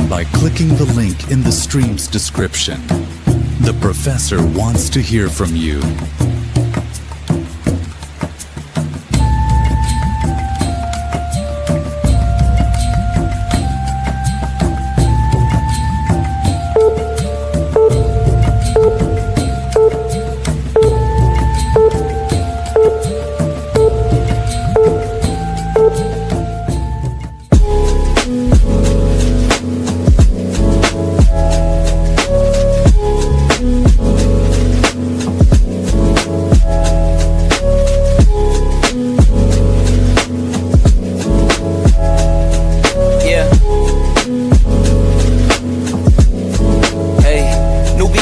by clicking the link in the stream's description. The professor wants to hear from you.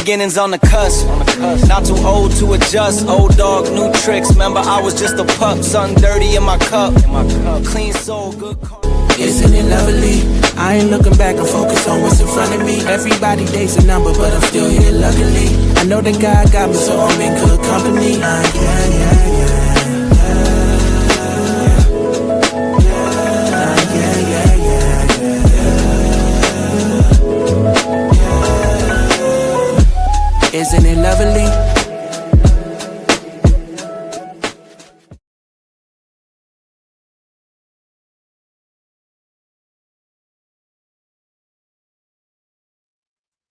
Beginnings on the cusp. Not too old to adjust. Old dog, new tricks. Remember, I was just a pup. Something dirty in my cup. Clean soul, good car. Isn't it lovely? I ain't looking back, I'm focused on what's in front of me. Everybody dates a number, but I'm still here luckily. I know that God got me, so I'm in good company. Isn't it lovely?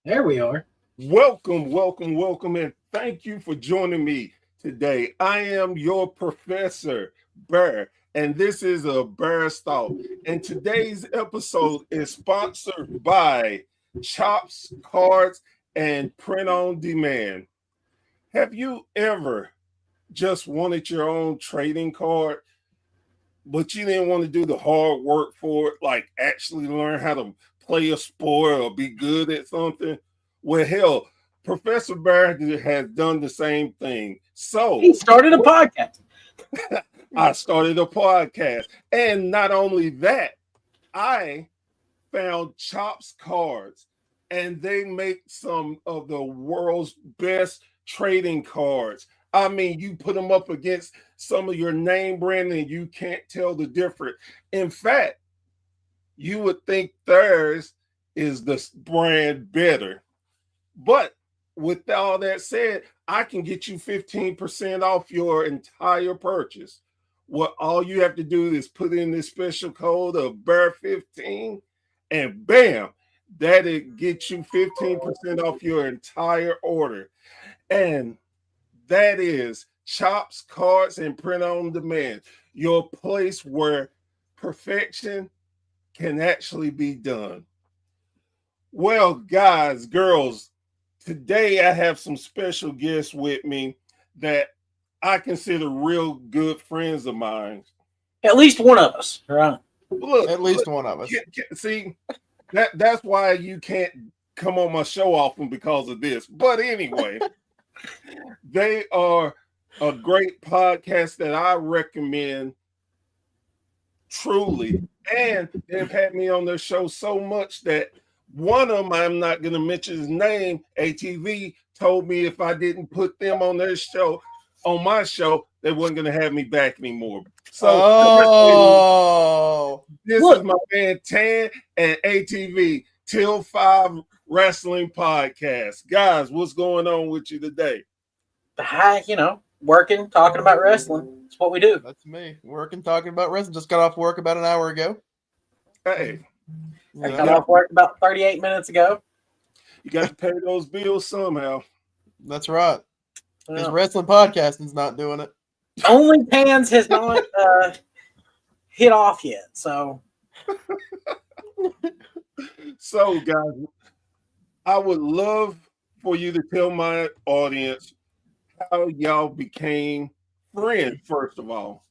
There we are. Welcome, and thank you for joining me today. I am your Professor Bear, and this is a Bear's Thought. And today's episode is sponsored by Chops, Cards, and Print on Demand. Have you ever just wanted your own trading card, but you didn't want to do the hard work for it, like actually learn how to play a sport or be good at something? Well, hell, Professor Barrett has done the same thing. So he started a podcast. I started a podcast. And not only that, I found Chops Cards, and they make some of the world's best trading cards. I mean, you put them up against some of your name brand and you can't tell the difference. In fact, you would think theirs is the brand better. But with all that said, I can get you 15% off your entire purchase. What all you have to do is put in this special code of BEAR15, and bam, that'll get you 15% off your entire order. And that is Chops, Cards, and Print on Demand, your place where perfection can actually be done. Well, guys, girls, today I have some special guests with me that I consider real good friends of mine. At least one of us, right? Look, at least one of us. See, that's why you can't come on my show often, because of this. But anyway, they are a great podcast that I recommend truly. And they've had me on their show so much that one of them, I'm not going to mention his name, ATV, told me if I didn't put them on their show, on my show, they weren't going to have me back anymore. So this is my man Tan and ATV, Till 5 Wrestling Podcast. Guys, what's going on with you today? Hi, working, talking about wrestling. That's what we do. That's me. Working, talking about wrestling. Just got off work about an hour ago. Hey. I got off work about 38 minutes ago. You got to pay those bills somehow. That's right. This wrestling podcasting's not doing it. Only Pans has not hit off yet. So, guys, I would love for you to tell my audience how y'all became friends, first of all.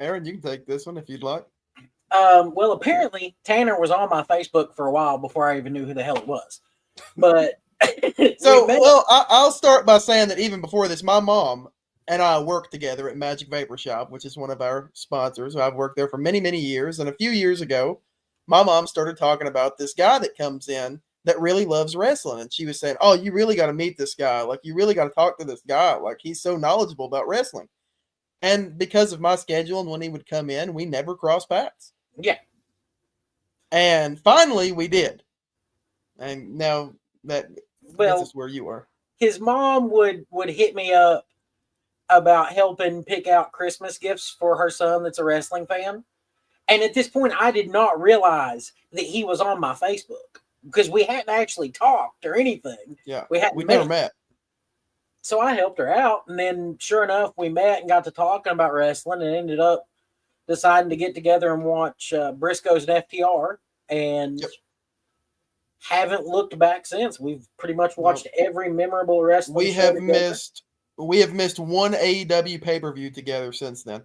Aaron, you can take this one if you'd like. Well, apparently Tanner was on my Facebook for a while before I even knew who the hell it was. But I'll start by saying that even before this, my mom and I worked together at Magic Vapor Shop, which is one of our sponsors. I've worked there for many, many years. And a few years ago, my mom started talking about this guy that comes in that really loves wrestling. And she was saying, oh, you really got to meet this guy. Like, you really got to talk to this guy. Like, he's so knowledgeable about wrestling. And because of my schedule and when he would come in, we never crossed paths. Yeah. And finally, we did. And now that gets us where you are. His mom would hit me up about helping pick out Christmas gifts for her son that's a wrestling fan. And at this point, I did not realize that he was on my Facebook because we hadn't actually talked or anything. Yeah, we hadn't never met. So I helped her out, and then sure enough, we met and got to talking about wrestling, and ended up deciding to get together and watch Briscoes and FTR, and haven't looked back since. We've pretty much watched every memorable wrestling. We have missed one AEW pay-per-view together since then.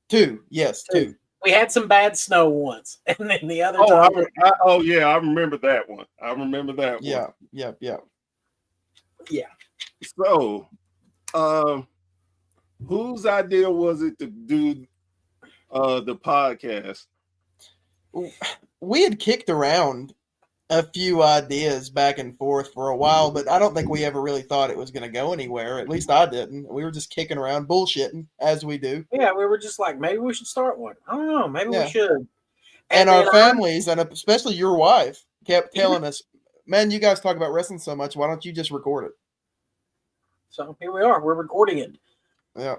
Two, yes, two. We had some bad snow once, and then the other time. I remember that one. Yeah. So, whose idea was it to do the podcast? We had kicked around a few ideas back and forth for a while, but I don't think we ever really thought it was going to go anywhere. At least I didn't. We were just kicking around, bullshitting, as we do. Yeah, we were just like, maybe we should start one. I don't know. Maybe we should. And our families, and especially your wife, kept telling us, man, you guys talk about wrestling so much. Why don't you just record it? So here we are. We're recording it. Yeah.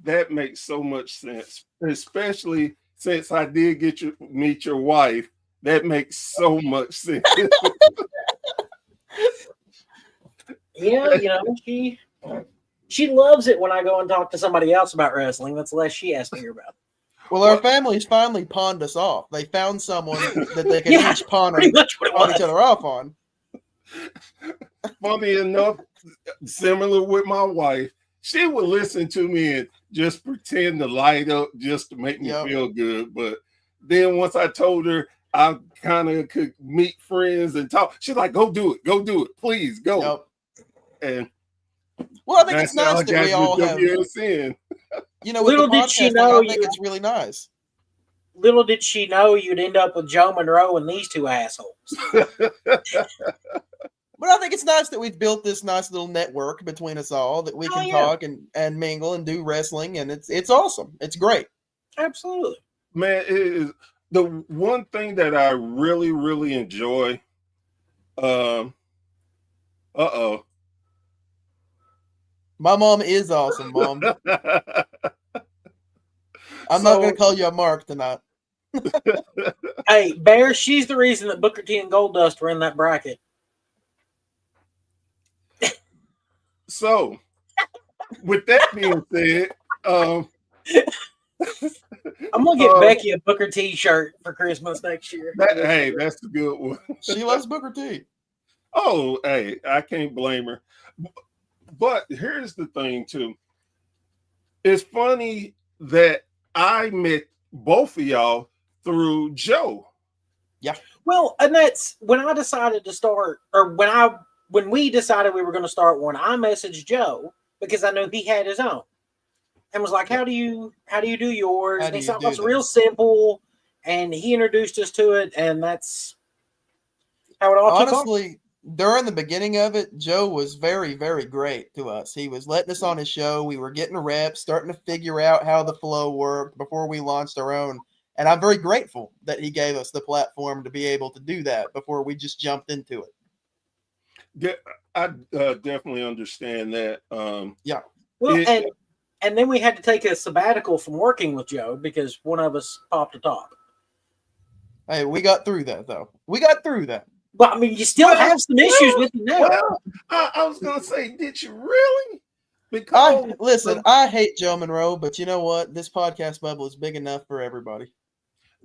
That makes so much sense, especially since I did get to meet your wife. That makes so much sense. Yeah, she loves it when I go and talk to somebody else about wrestling. That's the less she has to hear about. Well, our families finally pawned us off. They found someone that they can each pawn each other off on. Funny enough, similar with my wife, she would listen to me and just pretend to light up just to make me feel good. But then once I told her I kind of could meet friends and talk, she's like, go do it, please go. And well, I think it's nice that we all have. Little did she know, I think it's really nice. Little did she know you'd end up with Joe Monroe and these two assholes. But I think it's nice that we've built this nice little network between us all, that we can talk and mingle and do wrestling, and it's awesome. It's great. Absolutely. Man, it is the one thing that I really, really enjoy. My mom is awesome, Mom. I'm not going to call you a mark tonight. Hey, Bear, she's the reason that Booker T and Goldust were in that bracket. So, with that being said, I'm gonna get Becky a Booker T shirt for Christmas next year. Hey, that's a good one. She loves Booker T. Oh, hey, I can't blame her. But here's the thing, too. It's funny that I met both of y'all through Joe. Yeah. Well, and that's when I decided to start, or when we decided we were going to start one, I messaged Joe because I knew he had his own, and was like, "How do you do yours?" And he said, "It's real simple," and he introduced us to it, and that's how it all took off. Honestly, during the beginning of it, Joe was very, very great to us. He was letting us on his show. We were getting reps, starting to figure out how the flow worked before we launched our own. And I'm very grateful that he gave us the platform to be able to do that before we just jumped into it. Yeah, I definitely understand that. Yeah. Well, and then we had to take a sabbatical from working with Joe because one of us popped a top. Hey, we got through that, though. But I mean, you still have some issues with him now. Well, I was going to say, did you really? Because I hate Joe Monroe, but you know what? This podcast bubble is big enough for everybody.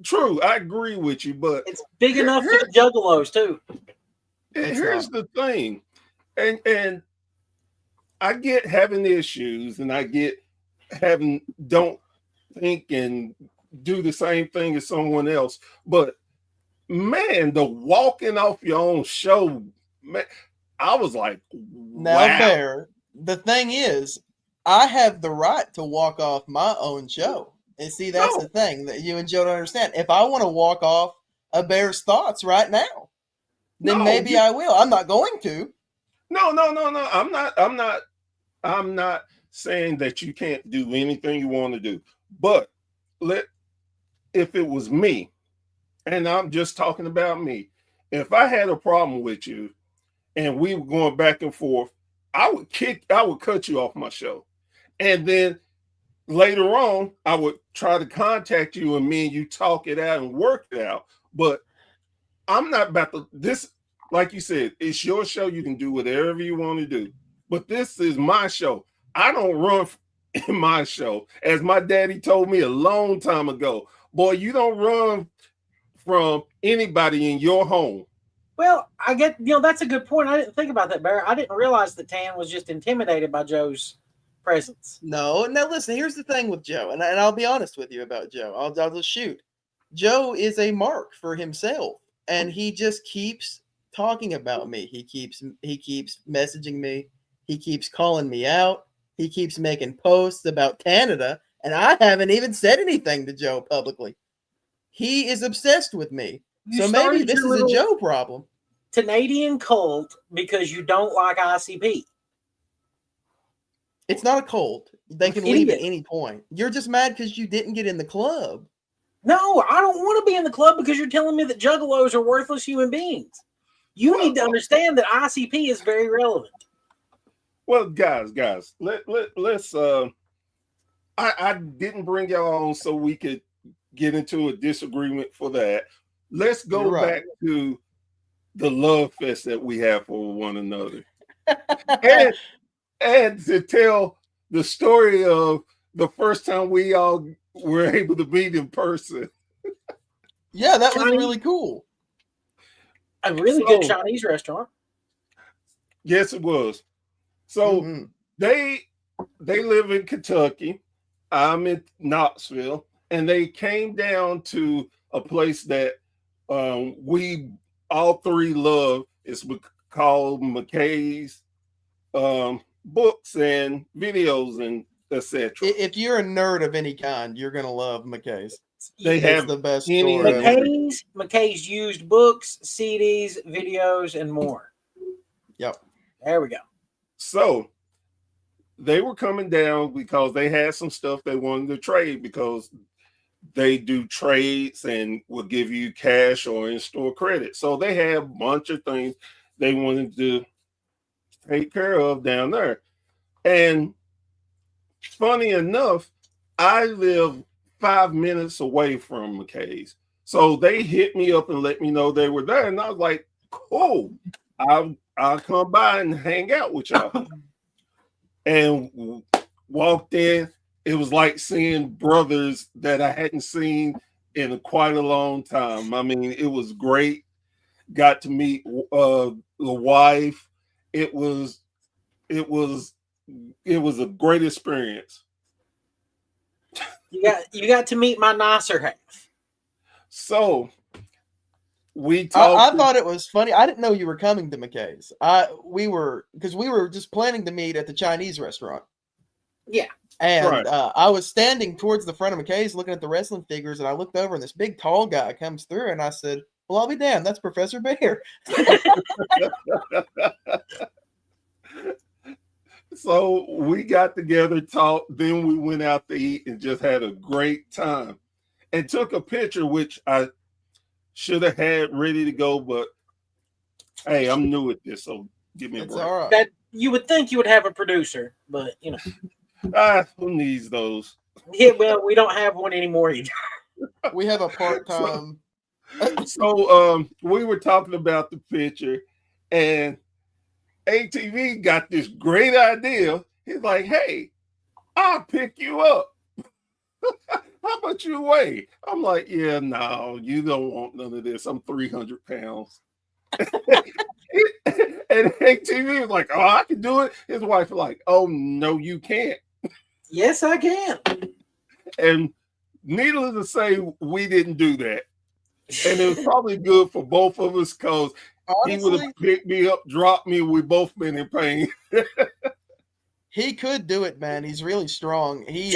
True, I agree with you, but it's big enough for the juggalos too. Here's the thing, and I get having issues, and I get don't think and do the same thing as someone else, but man, the walking off your own show, man, I was like, wow. Now, Bear, the thing is, I have the right to walk off my own show. And see, that's the thing that you and Joe don't understand. If I want to walk off a Bear's Thughts right now, then maybe I will. I'm not going to. No. I'm not saying that you can't do anything you want to do. But if it was me, and I'm just talking about me, if I had a problem with you and we were going back and forth, I would cut you off my show. And then later on, I would try to contact you and me and you talk it out and work it out. But I'm not about to, this, like you said, it's your show. You can do whatever you want to do. But this is my show. I don't run in my show. As my daddy told me a long time ago, boy, you don't run from anybody in your home. Well, I get, that's a good point. I didn't think about that, Barry. I didn't realize that Tan was just intimidated by Joe's presence. No, now listen, here's the thing with Joe, and I'll be honest with you about Joe. I'll just shoot. Joe is a mark for himself, and he just keeps talking about me. He keeps messaging me. He keeps calling me out. He keeps making posts about Canada, and I haven't even said anything to Joe publicly. He is obsessed with me. So maybe this is a Joe problem. Canadian cult because you don't like ICP. It's not a cult. They can leave at any point. You're just mad because you didn't get in the club. No, I don't want to be in the club because you're telling me that juggalos are worthless human beings. You need to understand that ICP is very relevant. Well, guys, let's I didn't bring y'all on so we could get into a disagreement for that. Let's go back to the love fest that we have for one another. and to tell the story of the first time we all were able to meet in person. Yeah, that was really cool. A really good Chinese restaurant. Yes, it was. So they live in Kentucky. I'm in Knoxville, and they came down to a place that we all three love. It's called McKay's books and videos and etc. If you're a nerd of any kind, you're gonna love McKay's. They have the best store. McKay's used books, CDs, videos, and more. Yep. There we go. So they were coming down because they had some stuff they wanted to trade because they do trades and will give you cash or in-store credit. So they have a bunch of things they wanted to take care of down there. And funny enough, I live 5 minutes away from McKay's. So they hit me up and let me know they were there. And I was like, cool, I'll come by and hang out with y'all. And walked in. It was like seeing brothers that I hadn't seen in quite a long time. I mean, it was great. Got to meet the wife. It was a great experience. You got to meet my nicer half. So we talked. I thought it was funny. I didn't know you were coming to McKay's. We were just planning to meet at the Chinese restaurant. Yeah. And I was standing towards the front of McKay's looking at the wrestling figures, and I looked over and this big tall guy comes through, and I said, well, I'll be damned, that's Professor Bear. So we got together, talked, then we went out to eat and just had a great time. And took a picture, which I should have had ready to go, but hey, I'm new at this, so give me a break. All right. That you would think you would have a producer, but you know. Who needs those? Yeah, well, we don't have one anymore either. We have a part-time. So we were talking about the picture, and ATV got this great idea. He's like, hey, I'll pick you up. How much you weigh? I'm like, yeah, no, you don't want none of this. I'm 300 pounds. And ATV was like, oh, I can do it. His wife was like, oh, no, you can't. Yes, I can. And needless to say, we didn't do that. And it was probably good for both of us because he would have picked me up, dropped me, we both been in pain. He could do it, man. He's really strong. He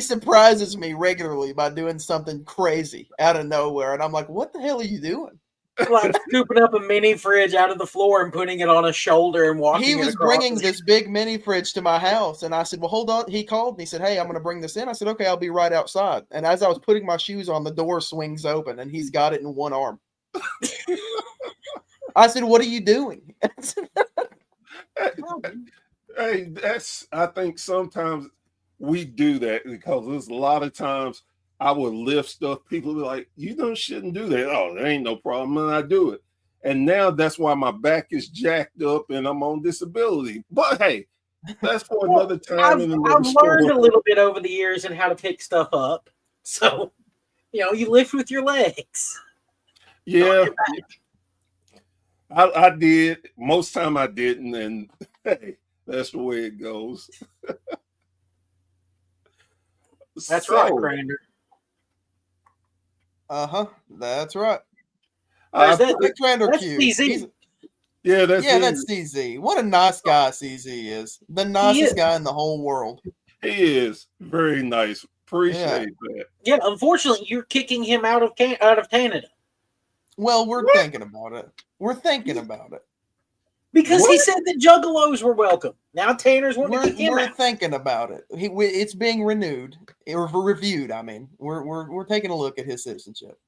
surprises me regularly by doing something crazy out of nowhere. And I'm like, what the hell are you doing? like scooping up a mini fridge out of the floor and putting it on his shoulder and walking. He it was across bringing the- this big mini fridge to my house, and I said, "Well, hold on." He called me. He said, "Hey, I'm going to bring this in." I said, "Okay, I'll be right outside." And as I was putting my shoes on, the door swings open, and he's got it in one arm. I said, "What are you doing?" Hey, I think sometimes we do that because there's a lot of times I would lift stuff. People be like, you shouldn't do that. Oh, there ain't no problem. And I do it. And now that's why my back is jacked up and I'm on disability. But hey, that's for another time and another I've story. learned a little bit over the years in how to pick stuff up. So, you lift with your legs. Yeah, I did. Most time I didn't. And hey, that's the way it goes. That's right, Crander. That's right. Where's that? Big Trander That's Q. CZ. That's that's CZ. What a nice guy CZ is. The nicest guy in the whole world. He is very nice. Appreciate that. Yeah, unfortunately, you're kicking him out of Canada. Well, we're thinking about it. Because he said that juggalos were welcome. Now Tanner's wanting to kick him out. We're thinking about it. It's being renewed or reviewed. I mean, we're taking a look at his citizenship.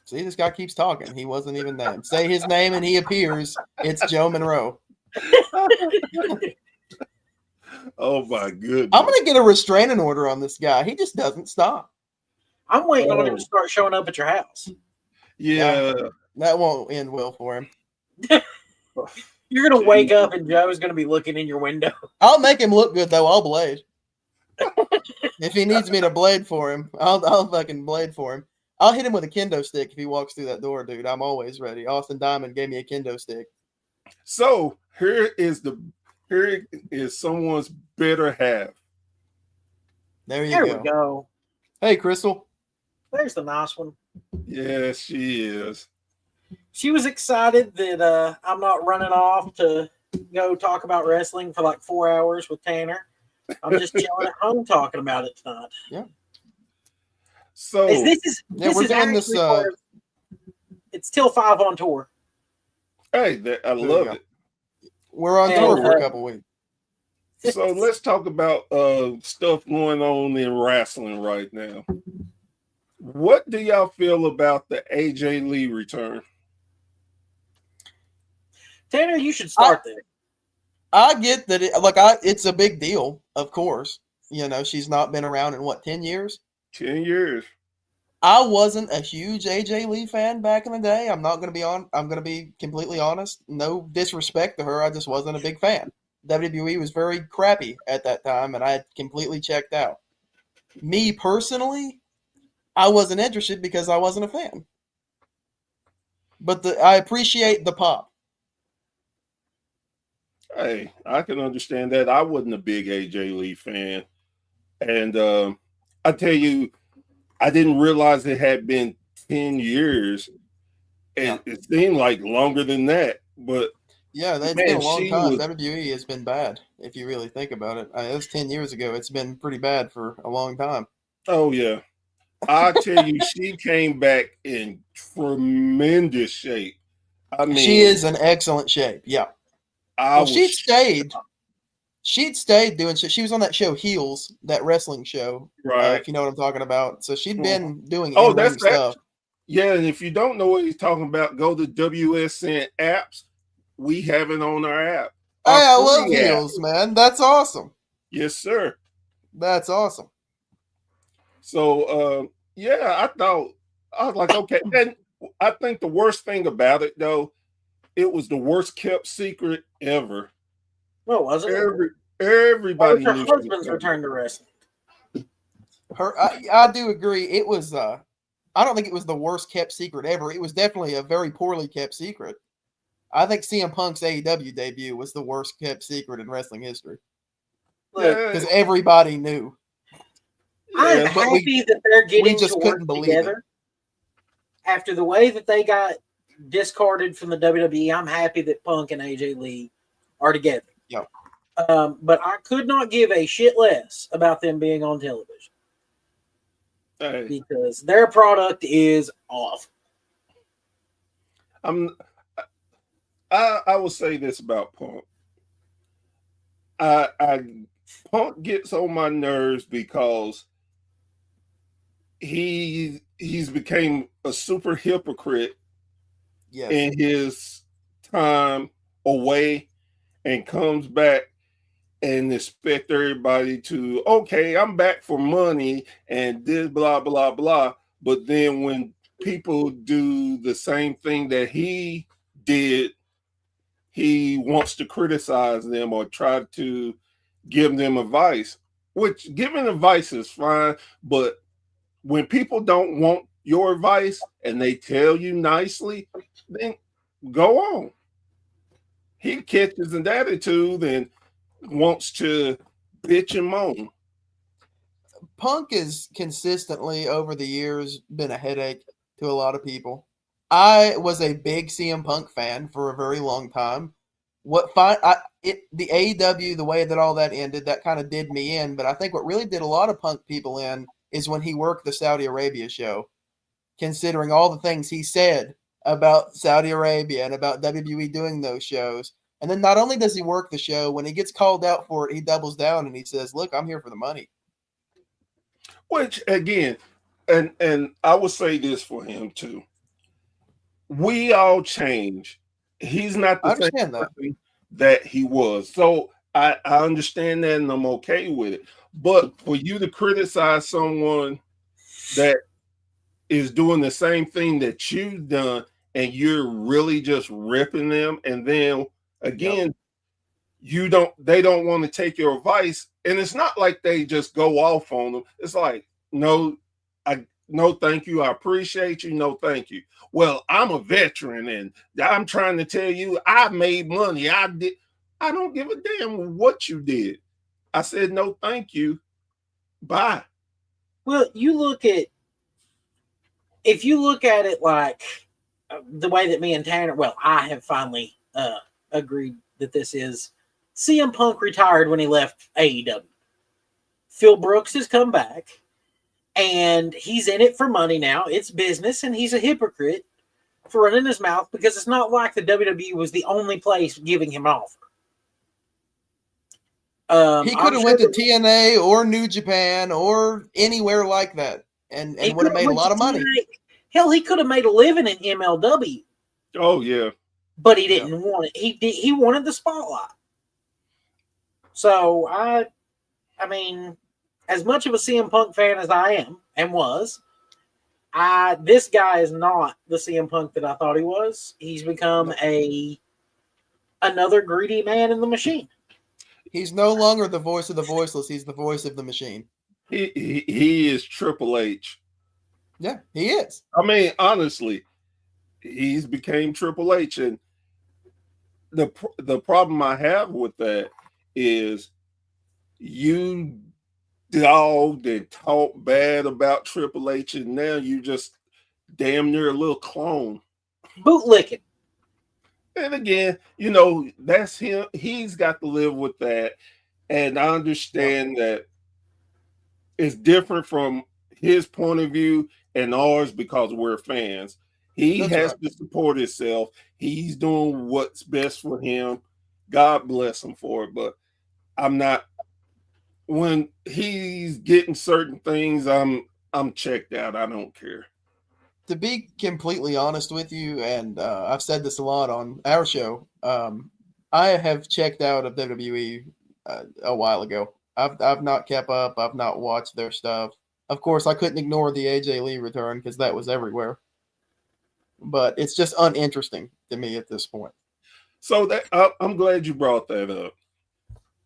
See, this guy keeps talking. He wasn't even there. Say his name and he appears. It's Joe Monroe. Oh my goodness! I'm gonna get a restraining order on this guy. He just doesn't stop. I'm waiting on him to start showing up at your house. Yeah. That won't end well for him. You're gonna wake up and Joe's gonna be looking in your window. I'll make him look good though. I'll blade. If he needs me to blade for him, I'll fucking blade for him. I'll hit him with a kendo stick if he walks through that door, dude. I'm always ready. Austin Diamond gave me a kendo stick. So here is someone's better half. There we go. Hey, Crystal. There's the nice one. Yes, she is. She was excited that I'm not running off to go talk about wrestling for like 4 hours with Tanner. I'm just chilling at home talking about it tonight. Yeah. So this is doing this. It's till 5 on tour. Hey, I love it. We're on tour for a couple weeks. So let's talk about stuff going on in wrestling right now. What do y'all feel about the AJ Lee return? Tanner, you should start there. I get that it's a big deal, of course. She's not been around in 10 years? 10 years. I wasn't a huge AJ Lee fan back in the day. I'm going to be completely honest. No disrespect to her. I just wasn't a big fan. WWE was very crappy at that time, and I had completely checked out. Me personally, I wasn't interested because I wasn't a fan. But I appreciate the pop. Hey, I can understand that. I wasn't a big AJ Lee fan. And I tell you, I didn't realize it had been 10 years. And it seemed like longer than that. But yeah, that's been a long time. WWE has been bad, if you really think about it. It was 10 years ago. It's been pretty bad for a long time. Oh, yeah. I tell you, she came back in tremendous shape. I mean, she is in excellent shape. Yeah. She'd stayed doing shit. She was on that show Heels, that wrestling show, right? If you know what I'm talking about. So she'd been doing that's stuff. Yeah, and if you don't know what he's talking about, go to WSN apps. We have it on our app. Hey, I love Heels, man. That's awesome. Yes, sir. That's awesome. So, I was like, okay. And I think the worst thing about it, though, it was the worst kept secret ever. Well, was it? Everybody her knew husband's return to wrestling. I do agree. It was. I don't think it was the worst kept secret ever. It was definitely a very poorly kept secret. I think CM Punk's AEW debut was the worst kept secret in wrestling history because everybody knew. I'm happy that they're getting to work together. After the way that they got discarded from the WWE, I'm happy that Punk and AJ Lee are together. Yeah. But I could not give a shit less about them being on television. Hey, because their product is off. I'm. I will say this about Punk. I Punk gets on my nerves because he's became a super hypocrite Yes. in his time away and comes back and expect everybody to, okay, I'm back for money and this blah blah blah. But then when people do the same thing that he did, he wants to criticize them or try to give them advice, which giving advice is fine, but when people don't want your advice and they tell you nicely, then go on. He catches an attitude and wants to bitch and moan. Punk has consistently over the years been a headache to a lot of people. I was a big CM Punk fan for a very long time. The AEW, the way that all that ended, that kind of did me in. But I think what really did a lot of Punk people in is when he worked the Saudi Arabia show. Considering all the things he said about Saudi Arabia and about WWE doing those shows, and then not only does he work the show, when he gets called out for it, he doubles down and he says, "Look, I'm here for the money." Which again, and I would say this for him too. We all change. He's not I the same understand that. person that he was. So I understand that and I'm okay with it. But for you to criticize someone that is doing the same thing that you've done and you're really just ripping them, and then again, they don't want to take your advice, and it's not like they just go off on them. It's like, no, no thank you, I appreciate you, no thank you. Well, I'm a veteran and I'm trying to tell you I made money. I don't give a damn what you did. I said no thank you, bye. Well, if you look at it like the way that me and Tanner, well, I have finally agreed that this is CM Punk retired when he left AEW. Phil Brooks has come back and he's in it for money now. It's business, and he's a hypocrite for running his mouth because it's not like the WWE was the only place giving him an offer. He could have went to TNA or New Japan or anywhere like that, and would have made a lot of money. Hell, he could have made a living in MLW. Oh yeah, but he didn't want it. He wanted the spotlight. So I mean, as much of a CM Punk fan as I am and was, this guy is not the CM Punk that I thought he was. He's become another greedy man in the machine. He's no longer the voice of the voiceless. He's the voice of the machine. He is Triple H. Yeah, he is. I mean, honestly, he's became Triple H, and the problem I have with that is you dogged and talked bad about Triple H, and now you just damn near a little clone. Bootlicking. And again, that's him. He's got to live with that. And I understand that it's different from his point of view and ours because we're fans. He has to support himself. He's doing what's best for him. God bless him for it. But I'm not, when he's getting certain things, I'm checked out. I don't care. To be completely honest with you, and I've said this a lot on our show, I have checked out of WWE a while ago. I've not kept up. I've not watched their stuff. Of course, I couldn't ignore the AJ Lee return because that was everywhere. But it's just uninteresting to me at this point. So I'm glad you brought that up.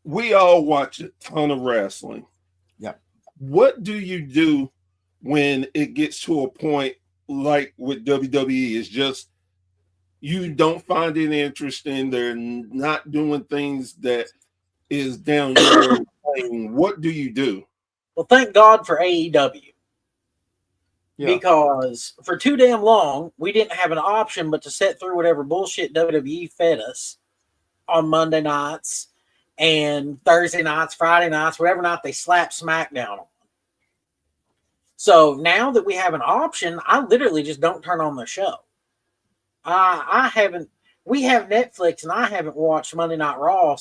We all watch a ton of wrestling. Yeah. What do you do when it gets to a point like with WWE? It's just you don't find it interesting. They're not doing things that is down your lane. What do you do? Well, thank God for AEW. Yeah. Because for too damn long, we didn't have an option but to sit through whatever bullshit WWE fed us on Monday nights and Thursday nights, Friday nights, whatever night they slap SmackDown on. So now that we have an option, I literally just don't turn on the show. I haven't. We have Netflix, and I haven't watched Monday Night Raw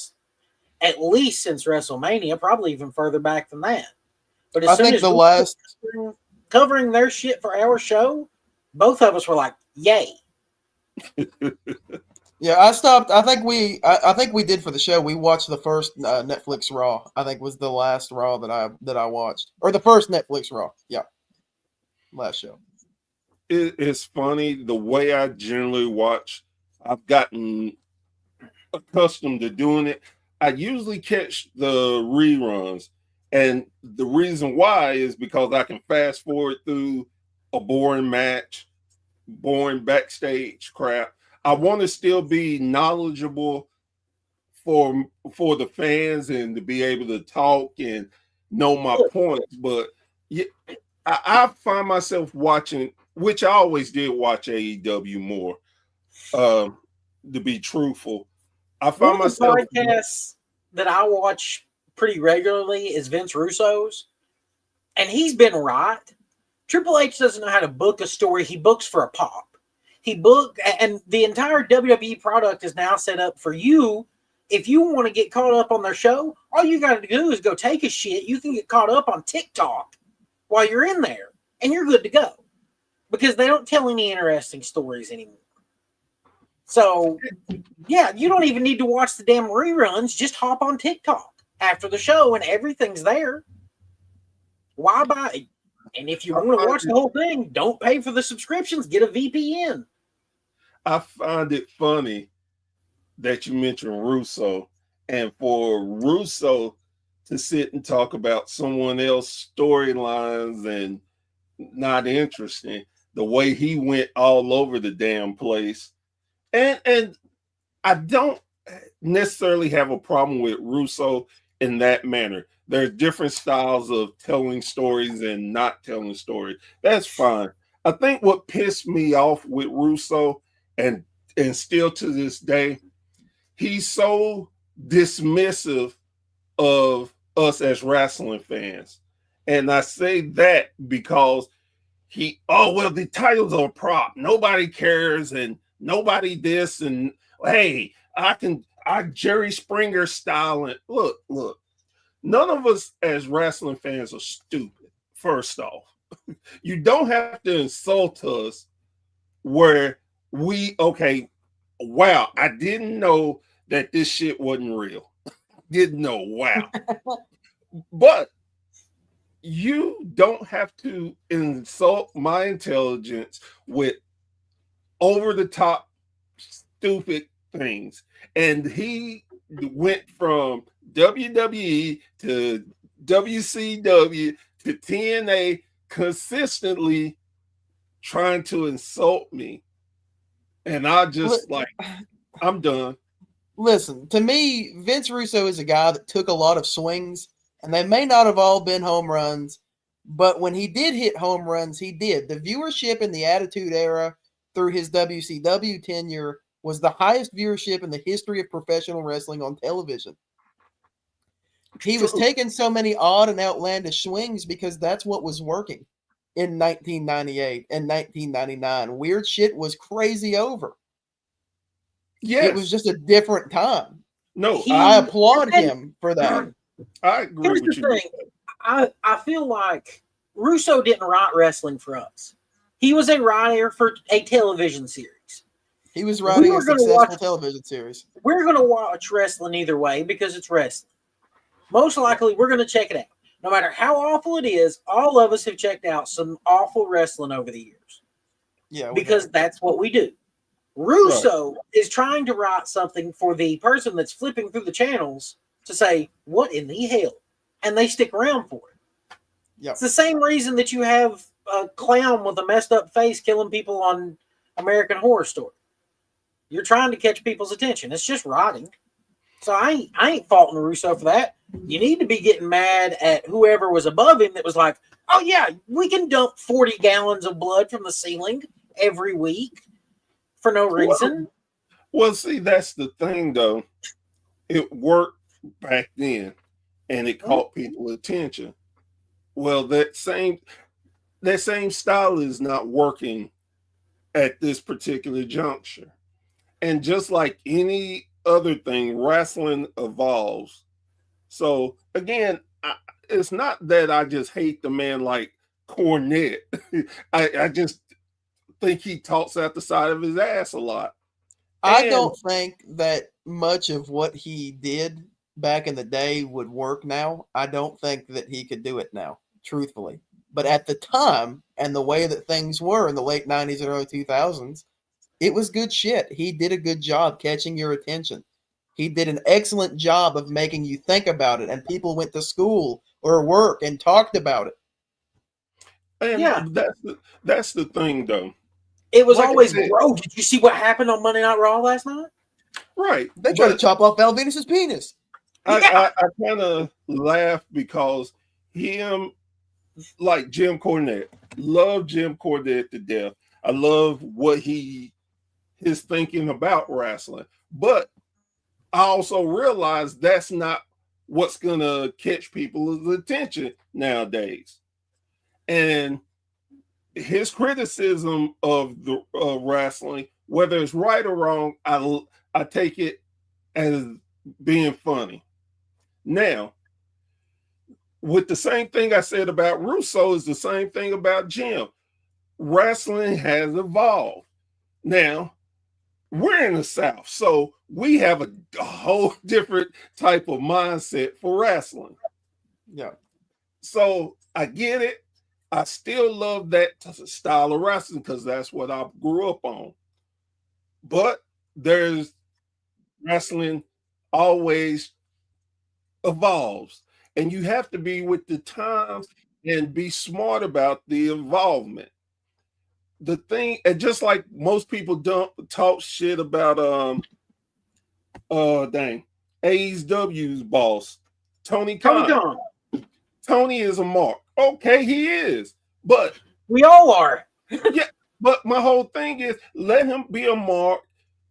at least since WrestleMania, probably even further back than that. But as I soon think as the we last covering their shit for our show, both of us were like, "Yay!" Yeah, I stopped. I think we did for the show. We watched the first Netflix Raw. I think was the last Raw that I watched, or the first Netflix Raw. Yeah, last show. It's funny the way I generally watch. I've gotten accustomed to doing it. I usually catch the reruns, and the reason why is because I can fast forward through a boring match, boring backstage crap. I want to still be knowledgeable for the fans and to be able to talk and know my points. But yeah, I find myself watching, which I always did watch AEW more. To be truthful, I One find of the myself. podcasts that I watch pretty regularly is Vince Russo's, and he's been right. Triple H doesn't know how to book a story. He books for a pop. He booked, and the entire WWE product is now set up for you. If you want to get caught up on their show, all you got to do is go take a shit. You can get caught up on TikTok while you're in there, and you're good to go because they don't tell any interesting stories anymore. So, yeah, you don't even need to watch the damn reruns. Just hop on TikTok after the show, and everything's there. Why buy? And if you want to watch the whole thing, don't pay for the subscriptions. Get a VPN. I find it funny that you mentioned Russo, and for Russo to sit and talk about someone else's storylines and not interesting, the way he went all over the damn place. And I don't necessarily have a problem with Russo in that manner. There's different styles of telling stories and not telling stories. That's fine. I think what pissed me off with Russo, and still to this day, he's so dismissive of us as wrestling fans. And I say that because well, the titles are a prop. Nobody cares and nobody this and hey, I Jerry Springer style and look, none of us as wrestling fans are stupid, first off. You don't have to insult us where wow, I didn't know that this shit wasn't real. Didn't know, wow. But you don't have to insult my intelligence with over the top stupid things. And he went from WWE to WCW to TNA consistently trying to insult me. And I just I'm done. Listen, to me, Vince Russo is a guy that took a lot of swings, and they may not have all been home runs, but when he did hit home runs, he did. The viewership in the Attitude Era through his WCW tenure was the highest viewership in the history of professional wrestling on television. He was taking so many odd and outlandish swings because that's what was working in 1998 and 1999. Weird shit was crazy over. Yes. It was just a different time. No, I applaud him for that. I agree Here's with the you. thing. I feel like Russo didn't write wrestling for us. He was a writer for a television series. He was writing a successful watch, television series. We're going to watch wrestling either way because it's wrestling. Most likely, we're going to check it out. No matter how awful it is, all of us have checked out some awful wrestling over the years. Yeah, because that's what we do. Russo is trying to write something for the person that's flipping through the channels to say, what in the hell? And they stick around for it. Yep. It's the same reason that you have a clown with a messed up face killing people on American Horror Story. You're trying to catch people's attention. It's just writing. So I ain't faulting Russo for that. You need to be getting mad at whoever was above him that was like, oh yeah, we can dump 40 gallons of blood from the ceiling every week for no reason. Well, see, that's the thing, though. It worked back then, and it caught people's attention. Well, that same that same style is not working at this particular juncture. And just like any other thing, wrestling evolves. So again, it's not that I just hate the man like Cornette. I just think he talks out the side of his ass a lot. I And don't think that much of what he did back in the day would work now. I don't think that he could do it now, truthfully. But at the time and the way that things were in the late 90s and early 2000s, it was good shit. He did a good job catching your attention. He did an excellent job of making you think about it, and people went to school or work and talked about it. Yeah. that's the thing though. It was Like I always, said, bro, did you see what happened on Monday Night Raw last night? right. They tried to But chop off Val Venus's penis. Yeah. I kind of laugh because him, like Jim Cornette, love Jim Cornette to death. I love what his thinking about wrestling, but I also realize that's not what's gonna catch people's attention nowadays. And his criticism of the wrestling, whether it's right or wrong, I take it as being funny. Now, with the same thing I said about Russo is the same thing about Jim. Wrestling has evolved. Now, we're in the South, so we have a whole different type of mindset for wrestling. Yeah. So I get it. I still love that style of wrestling because that's what I grew up on. But there's wrestling always evolves, and you have to be with the times and be smart about the involvement. The thing, and just like most people don't talk shit about AEW's boss, Tony Tony Khan. Khan. Tony is a mark. Okay, he is. But We all are. yeah, but my whole thing is let him be a mark.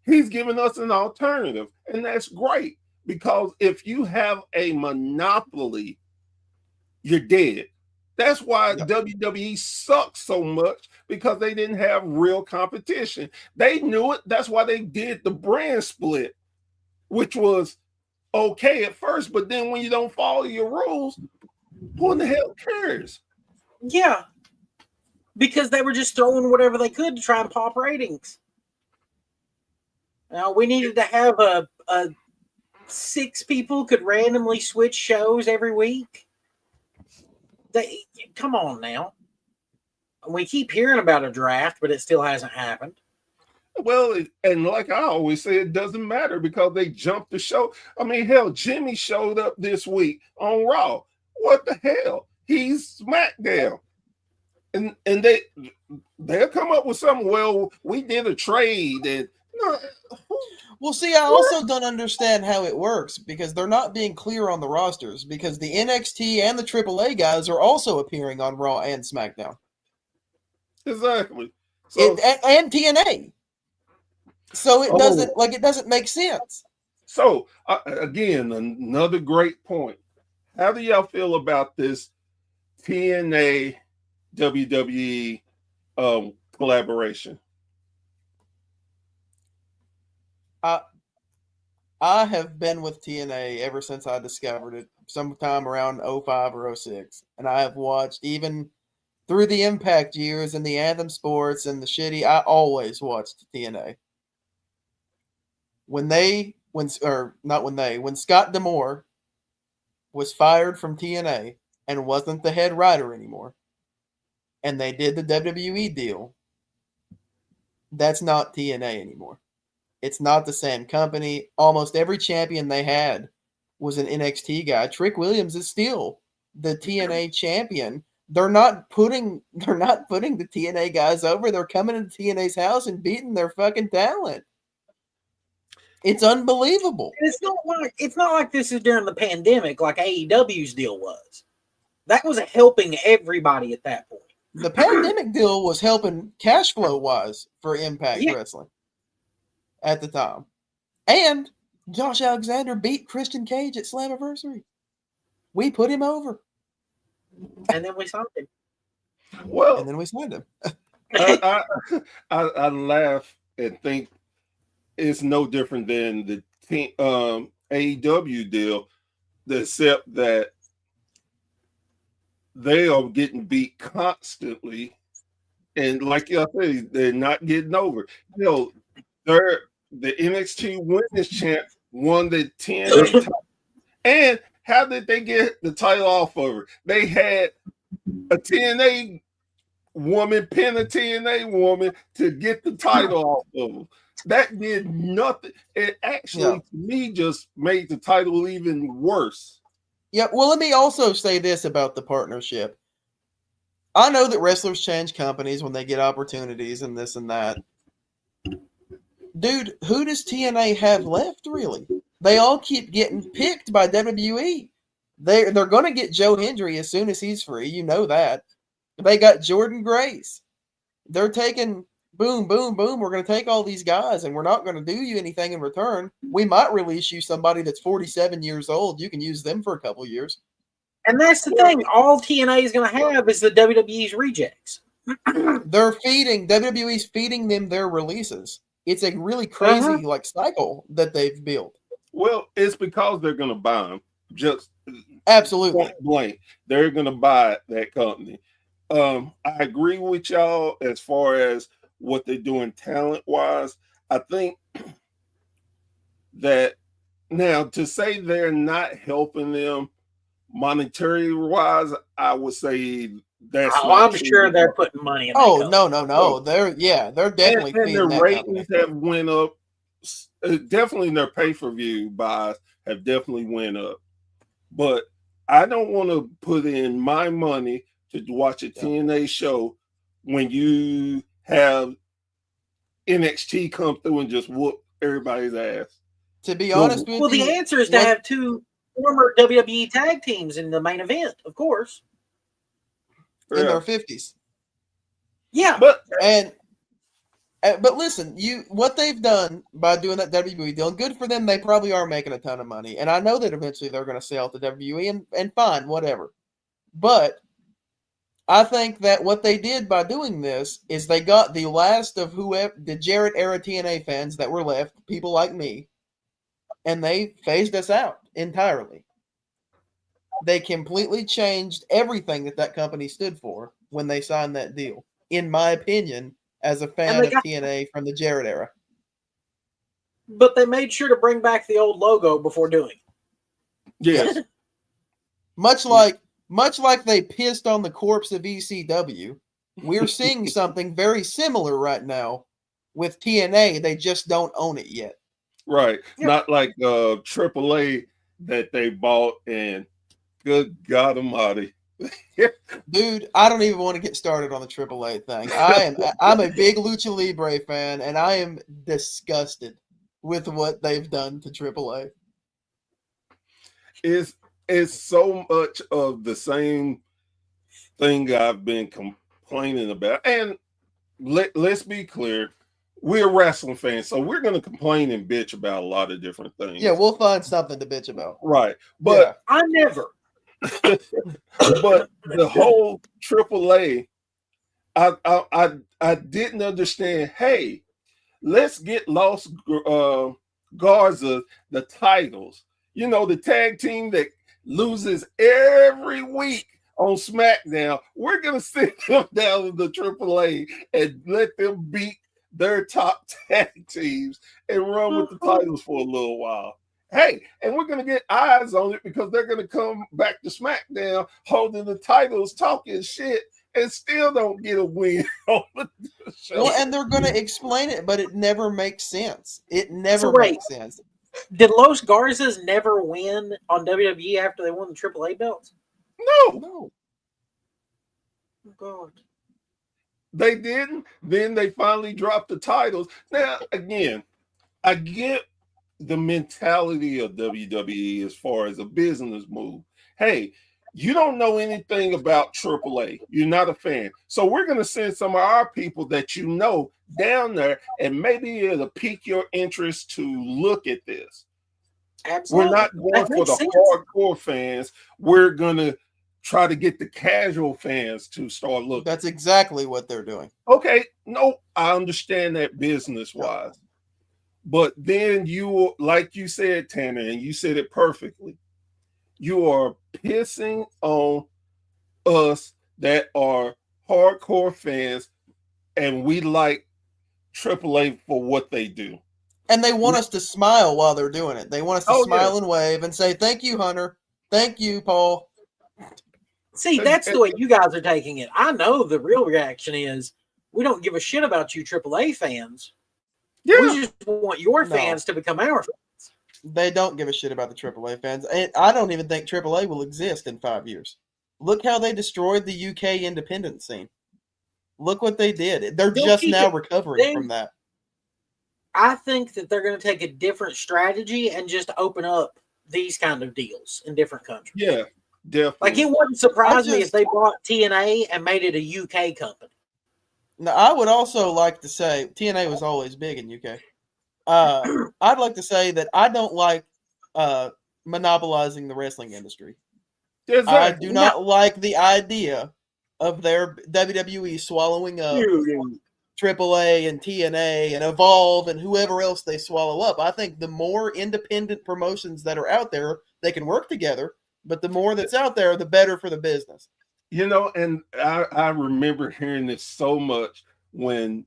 He's giving us an alternative, and that's great because if you have a monopoly, you're dead. That's why WWE sucks so much because they didn't have real competition. They knew it. That's why they did the brand split, which was okay at first, but then when you don't follow your rules, who in the hell cares? Yeah. Because they were just throwing whatever they could to try and pop ratings. Now we needed to have a 6 people could randomly switch shows every week. Come on now. We keep hearing about a draft, but it still hasn't happened. Well, and like I always say, it doesn't matter because they jumped the show. I mean, hell, Jimmy showed up this week on Raw. What the hell? He's SmackDown. And they'll come up with something. Well, we did a trade, and Well, see, I also don't understand how it works because they're not being clear on the rosters because the NXT and the AAA guys are also appearing on Raw and SmackDown. Exactly. So, And TNA. So it doesn't make sense. So again, another great point. How do y'all feel about this TNA WWE collaboration? I have been with TNA ever since I discovered it, sometime around 05 or 06. And I have watched even through the Impact years and the Anthem Sports and the shitty, I always watched TNA. When Scott D'Amore was fired from TNA and wasn't the head writer anymore, and they did the WWE deal, that's not TNA anymore. It's not the same company. Almost every champion they had was an NXT guy. Trick Williams is still the TNA champion. They're not putting the TNA guys over. They're coming into TNA's house and beating their fucking talent. It's unbelievable. It's not like this is during the pandemic like AEW's deal was. That was helping everybody at that point. The pandemic deal was helping cash flow wise for Impact Wrestling at the time. And Josh Alexander beat Christian Cage at Slammiversary. We put him over. And then we signed him. Well, and then we signed him. I, I laugh and think it's no different than the AEW deal, except that they are getting beat constantly, and like I say, they're not getting over. You know, they're the NXT Women's Champ won the TNA title, and how did they get the title off of her? They had a TNA woman pin a TNA woman to get the title off of them. That did nothing. It actually, to me, just made the title even worse. Yeah, well, let me also say this about the partnership. I know that wrestlers change companies when they get opportunities and this and that. Dude, who does TNA have left, really? They all keep getting picked by WWE. They're going to get Joe Hendry as soon as he's free. You know that. They got Jordan Grace. They're taking boom, boom, boom. We're going to take all these guys, and we're not going to do you anything in return. We might release you somebody that's 47 years old. You can use them for a couple years. And that's the thing. All TNA is going to have is the WWE's rejects. WWE's feeding them their releases. It's a really crazy cycle that they've built. Well, it's because they're going to buy them. Just absolutely point blank, they're going to buy that company. I agree with y'all as far as what they're doing talent-wise. I think that now to say they're not helping them monetary-wise, I would say that's. I'm sure they're putting money in. No. They're definitely and their that ratings have went up. Definitely their pay-per-view buys have definitely went up. But I don't want to put in my money to watch a TNA show when you have NXT come through and just whoop everybody's ass. To be honest with you, the answer is to have two former WWE tag teams in the main event, of course, in their 50s. Yeah, but listen, what they've done by doing that WWE deal, good for them. They probably are making a ton of money, and I know that eventually they're going to sell to WWE, and fine, whatever. But I think that what they did by doing this is they got the last of the Jarrett era TNA fans that were left, people like me, and they phased us out entirely. They completely changed everything that company stood for when they signed that deal, in my opinion, as a fan of TNA from the Jarrett era. But they made sure to bring back the old logo before doing it. Yes. Much like they pissed on the corpse of ECW, we're seeing something very similar right now with TNA. They just don't own it yet. Right. Yeah. Not like AAA that they bought, and good God Almighty. Dude, I don't even want to get started on the AAA thing. I'm a big Lucha Libre fan, and I am disgusted with what they've done to AAA. It's so much of the same thing I've been complaining about. And let's be clear, we're wrestling fans, so we're going to complain and bitch about a lot of different things. Yeah, we'll find something to bitch about. Right. But I never. But the whole AAA, I didn't understand. Hey, let's get Los Garza the titles. You know, the tag team that loses every week on SmackDown. We're gonna send them down to the AAA and let them beat their top tag teams and run with the titles for a little while. Hey, and we're going to get eyes on it because they're going to come back to SmackDown holding the titles, talking shit, and still don't get a win on the show. Well, and they're going to explain it, but it never makes sense. It never makes sense. Did Los Garzas never win on WWE after they won the AAA belts? No. Oh, God. They didn't. Then they finally dropped the titles. Now, again, I get the mentality of WWE as far as a business move. Hey, you don't know anything about AAA. You're not a fan. So we're going to send some of our people that you know down there, and maybe it'll pique your interest to look at this. Absolutely. We're not going for the hardcore fans. We're going to try to get the casual fans to start looking. That's exactly what they're doing. Okay, no, I understand that business wise. But then you, like you said, Tanner, and you said it perfectly, you are pissing on us that are hardcore fans, and we like AAA for what they do. And they want us to smile while they're doing it. They want us to smile and wave and say, "Thank you, Hunter. Thank you, Paul." See, that's the way you guys are taking it. I know the real reaction is we don't give a shit about you AAA fans. Yeah. We just want your fans to become our fans. They don't give a shit about the AAA fans. And I don't even think AAA will exist in 5 years. Look how they destroyed the UK independent scene. Look what they did. They're just now recovering from that. I think that they're going to take a different strategy and just open up these kind of deals in different countries. Yeah, definitely. Like, it wouldn't surprise me if they bought TNA and made it a UK company. Now, I would also like to say TNA was always big in UK. I'd like to say that I don't like monopolizing the wrestling industry. Exactly. I do not like the idea of their WWE swallowing up AAA and TNA and Evolve and whoever else they swallow up. I think the more independent promotions that are out there, they can work together, but the more that's out there, the better for the business. You know, and I remember hearing this so much when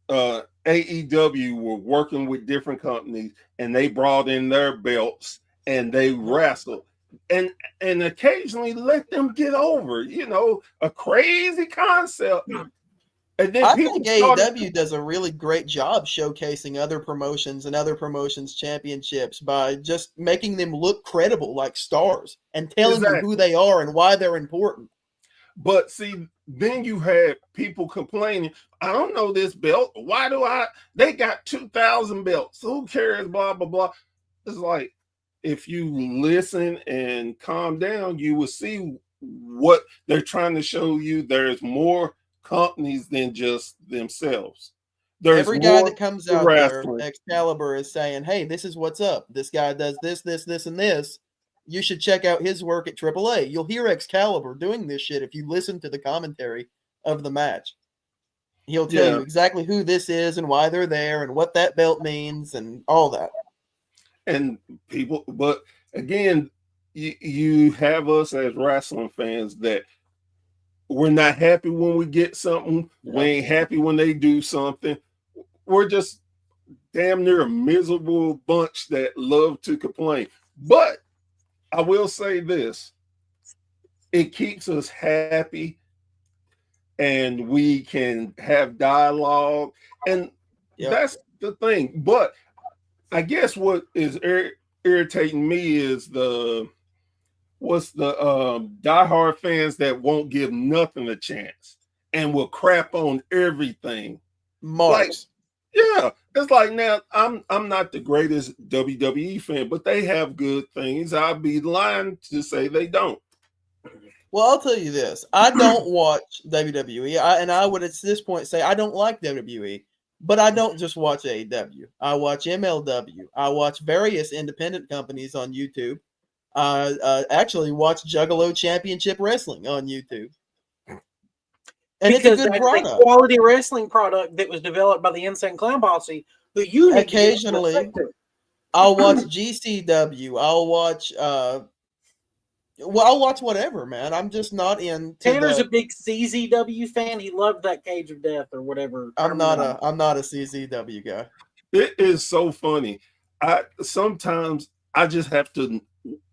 AEW were working with different companies and they brought in their belts and they wrestled and occasionally let them get over, you know, a crazy concept. And then I think AEW does a really great job showcasing other promotions and other promotions' championships by just making them look credible like stars and telling you who they are and why they're important. But see, then you had people complaining, I don't know this belt. Why do they got 2,000 belts. Who cares? Blah, blah, blah. It's like, if you listen and calm down, you will see what they're trying to show you. There's more companies than just themselves. There's every guy that comes out there, Excalibur is saying, hey, this is what's up. This guy does this, this, this, and this. You should check out his work at AAA. You'll hear Excalibur doing this shit if you listen to the commentary of the match. He'll tell you exactly who this is and why they're there and what that belt means and all that. And people, but again, you have us as wrestling fans that we're not happy when we get something. We ain't happy when they do something. We're just damn near a miserable bunch that love to complain. But I will say this, it keeps us happy and we can have dialogue. And that's the thing. But I guess what is irritating me is the diehard fans that won't give nothing a chance and will crap on everything. Marks. Yeah, it's like, now I'm not the greatest WWE fan, but they have good things. I'd be lying to say they don't. Well, I'll tell you this. I don't watch WWE, and I would at this point say I don't like WWE, but I don't just watch AEW. I watch MLW. I watch various independent companies on YouTube. Actually watch Juggalo Championship Wrestling on YouTube. And because it's a good product. A quality wrestling product that was developed by the Insane Clown Posse, who you occasionally I'll watch GCW. I'll watch I'll watch whatever, man. I'm just not into Tanner's a big CZW fan. He loved that Cage of Death or whatever. I'm not a CZW guy. It is so funny. Sometimes I just have to,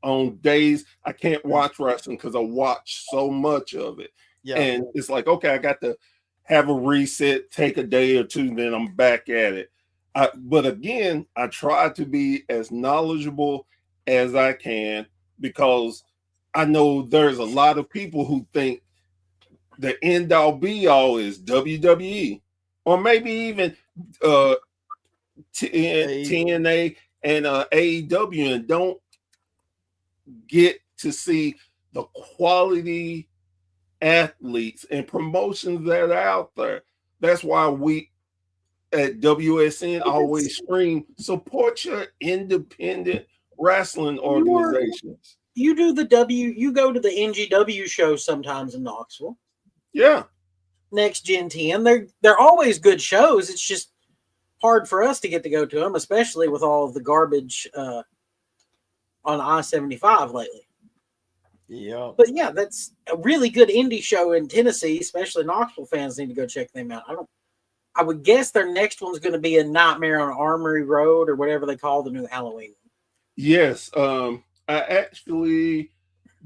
on days I can't watch wrestling because I watch so much of it. Yeah. And it's like, okay, I got to have a reset, take a day or two, then I'm back at it. But again, I try to be as knowledgeable as I can because I know there's a lot of people who think the end all be all is WWE or maybe even TNA and AEW and don't get to see the quality athletes and promotions that are out there. That's why we at WSN always scream, support your independent wrestling organizations. you go to the NGW shows sometimes in Knoxville. Yeah. Next Gen 10. They're always good shows. It's just hard for us to get to go to them, especially with all of the garbage on I-75 lately. Yeah. But yeah, that's a really good indie show in Tennessee, especially Knoxville fans need to go check them out. I would guess their next one's going to be a Nightmare on Armory Road or whatever they call the new Halloween. Yes. I actually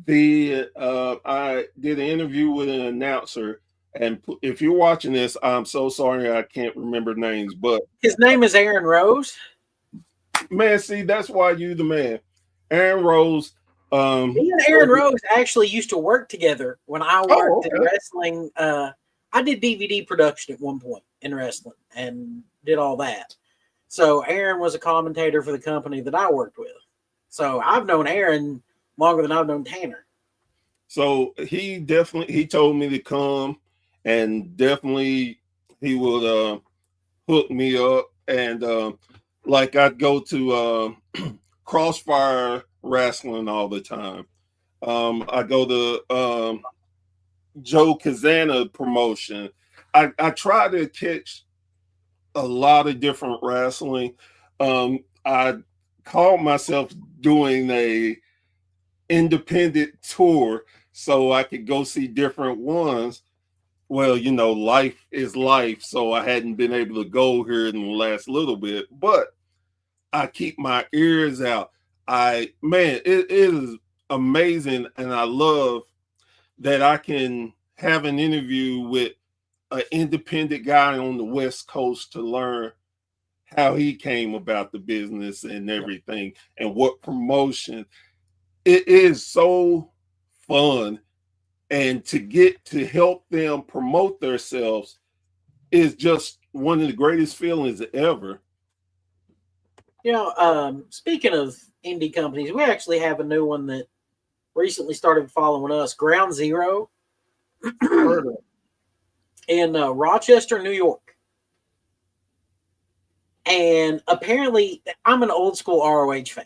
I did an interview with an announcer, and if you're watching this, I'm so sorry I can't remember names, but His name is Aaron Rose. man, see, that's why you the man. Aaron Rose. Me and Aaron Rose actually used to work together when I worked in wrestling. I did DVD production at one point in wrestling and did all that. So Aaron was a commentator for the company that I worked with. So I've known Aaron longer than I've known Tanner. So he told me to come, and definitely he would hook me up, and like I'd go to Crossfire Wrestling all the time. I go to Joe Kazana promotion. I try to catch a lot of different wrestling. I call myself doing a independent tour so I could go see different ones. Well, life is life, so I hadn't been able to go here in the last little bit, but I keep my ears out. It is amazing, and I love that I can have an interview with an independent guy on the West Coast to learn how he came about the business and everything, and what promotion. It is so fun, and to get to help them promote themselves is just one of the greatest feelings ever. Speaking of indie companies, we actually have a new one that recently started following us, Ground Zero, in Rochester, New York. And apparently, I'm an old school ROH fan.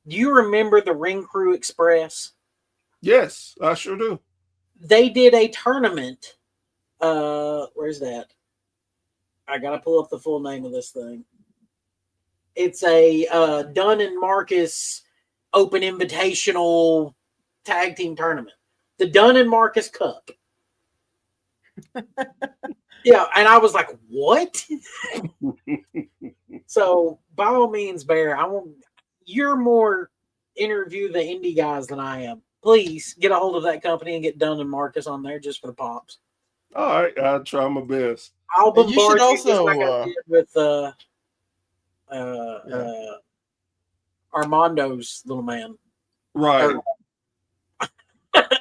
Do you remember the Ring Crew Express? Yes, I sure do. They did a tournament. Where's that? I gotta pull up the full name of this thing. It's a Dunn and Marcus Open Invitational Tag Team Tournament. The Dunn and Marcus Cup. Yeah, and I was like, what? So, by all means, Bear, you're more interview the indie guys than I am. Please get a hold of that company and get Dunn and Marcus on there just for the pops. All right, I'll try my best. I'll bombard you just like I did with Armando's little man. Right.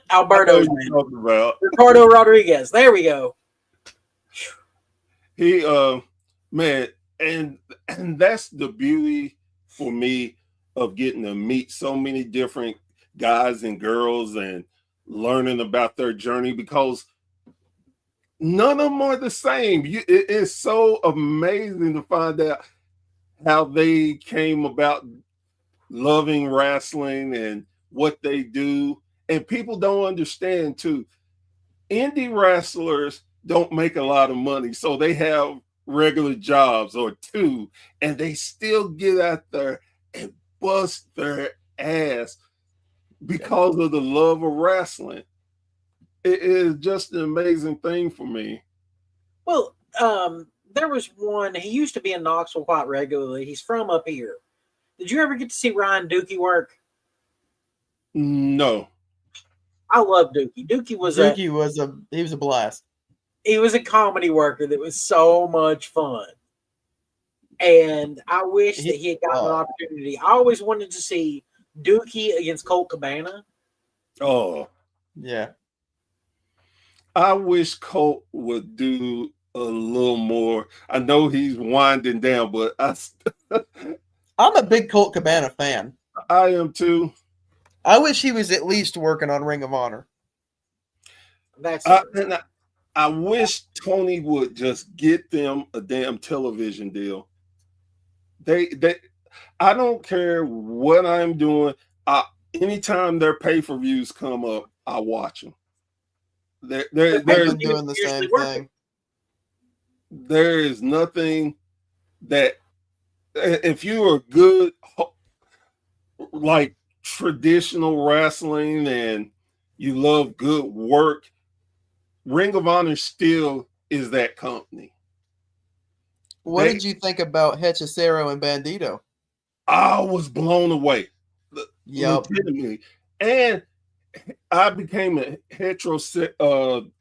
Alberto's man. Ricardo Rodriguez. There we go. He man, and that's the beauty for me of getting to meet so many different guys and girls and learning about their journey, because none of them are the same. It is so amazing to find out how they came about loving wrestling and what they do. And people don't understand too. Indie wrestlers don't make a lot of money, so they have regular jobs or two, and they still get out there and bust their ass because of the love of wrestling. It is just an amazing thing for me. Well, there was one, he used to be in Knoxville quite regularly. He's from up here. Did you ever get to see Ryan Dookie work? No. I love Dookie. Dookie was a blast. He was a comedy worker that was so much fun. And I wish that he had gotten an opportunity. I always wanted to see Dookie against Colt Cabana. Oh. Yeah. I wish Colt would do a little more. I know he's winding down, but I'm a big Colt Cabana fan. I am too. I wish he was at least working on Ring of Honor. I wish Tony would just get them a damn television deal. I don't care what I'm doing. anytime their pay-per-views come up, I watch them. I've been doing the usually same worth it. thing. There is nothing that if you are good, like traditional wrestling, and you love good work, Ring of Honor still is that company. What did you think about Hechicero and Bandito? I was blown away. Yep. Legitimately. And I became a Hechicero.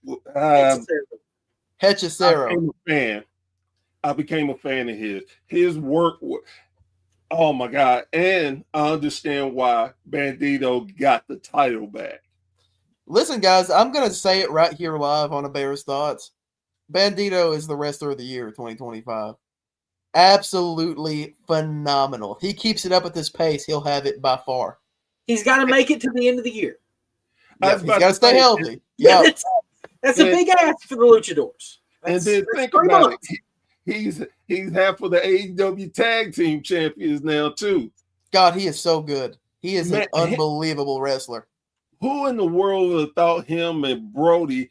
became a fan. I became a fan of his. His work, oh my God. And I understand why Bandito got the title back. Listen, guys, I'm going to say it right here live on A Bear's Thoughts. Bandito is the wrestler of the year 2025. Absolutely phenomenal. He keeps it up at this pace, he'll have it by far. He's got to make it to the end of the year. Yep, he's got to stay healthy. Yeah, Yeah, that's a big ask for the Luchadors. And then think about it. He's half of the AEW tag team champions now too. God, he is so good. He is an unbelievable wrestler. Who in the world would have thought him and Brody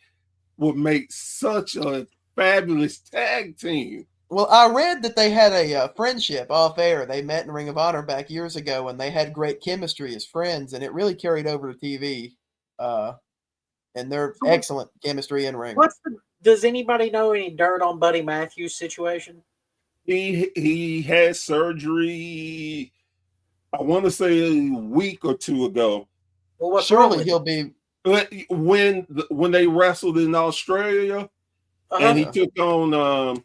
would make such a fabulous tag team? Well, I read that they had a friendship off air. They met in Ring of Honor back years ago, and they had great chemistry as friends, and it really carried over to TV. And they're excellent chemistry in ring. Does anybody know any dirt on Buddy Matthews' situation? He had surgery, I want to say a week or two ago. Well, surely he'll be when they wrestled in Australia, and he took on.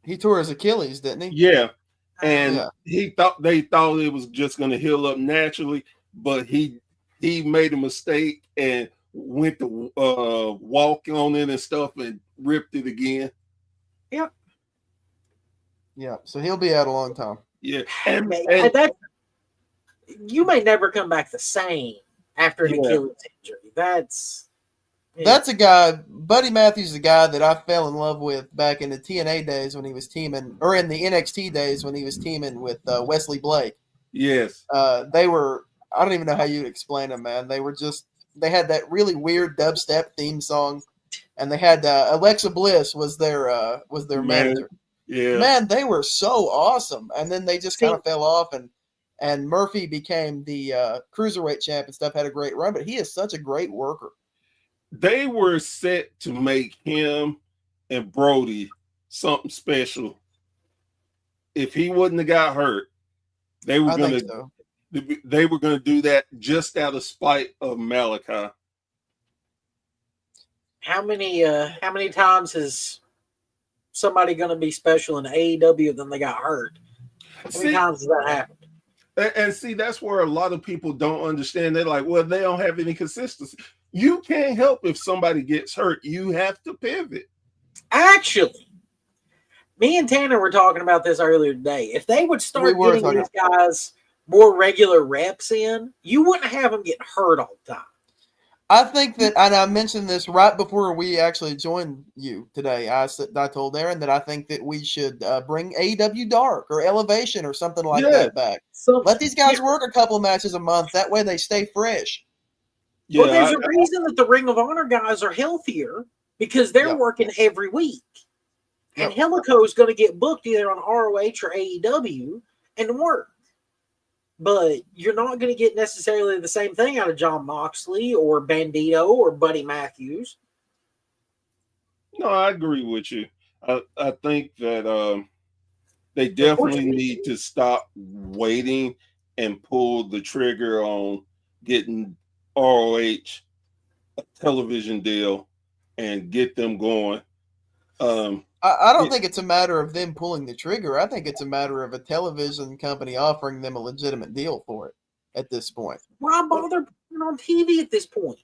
He tore his Achilles, didn't he? Yeah, and they thought it was just going to heal up naturally, but he made a mistake and went to walk on it and stuff and ripped it again. Yep. Yeah, so he'll be out a long time. Yeah, and you may never come back the same after an Achilles injury. That's a guy. Buddy Matthews is a guy that I fell in love with back in the TNA days when he was teaming, or in the NXT days when he was teaming with Wesley Blake. Yes, they were. I don't even know how you'd explain them, man. They had that really weird dubstep theme song, and they had Alexa Bliss was their manager. Yeah, man, they were so awesome. And then they just kind of fell off, and Murphy became the cruiserweight champ and stuff. Had a great run, but he is such a great worker. They were set to make him and Brody something special. If he wouldn't have got hurt, they were going to. They were going to do that just out of spite of Malachi. How many times is somebody going to be special in AEW then they got hurt? How many times has that happened? And see, that's where a lot of people don't understand. They're like, well, they don't have any consistency. You can't help if somebody gets hurt. You have to pivot. Actually, me and Tanner were talking about this earlier today. If they would start getting these guys more regular reps in, you wouldn't have them get hurt all the time. I think that, and I mentioned this right before we actually joined you today. I told Aaron that I think that we should bring AEW Dark or Elevation or something like that back. So, let these guys work a couple of matches a month. That way they stay fresh. Yeah, well, there's a reason that the Ring of Honor guys are healthier because they're working every week. And Helico is going to get booked either on ROH or AEW and work. But you're not going to get necessarily the same thing out of John Moxley or Bandito or Buddy Matthews. No, I agree with you. I think that they definitely need to stop waiting and pull the trigger on getting ROH a television deal and get them going. I don't think it's a matter of them pulling the trigger. I think it's a matter of a television company offering them a legitimate deal for it at this point. Why bother putting it on TV at this point?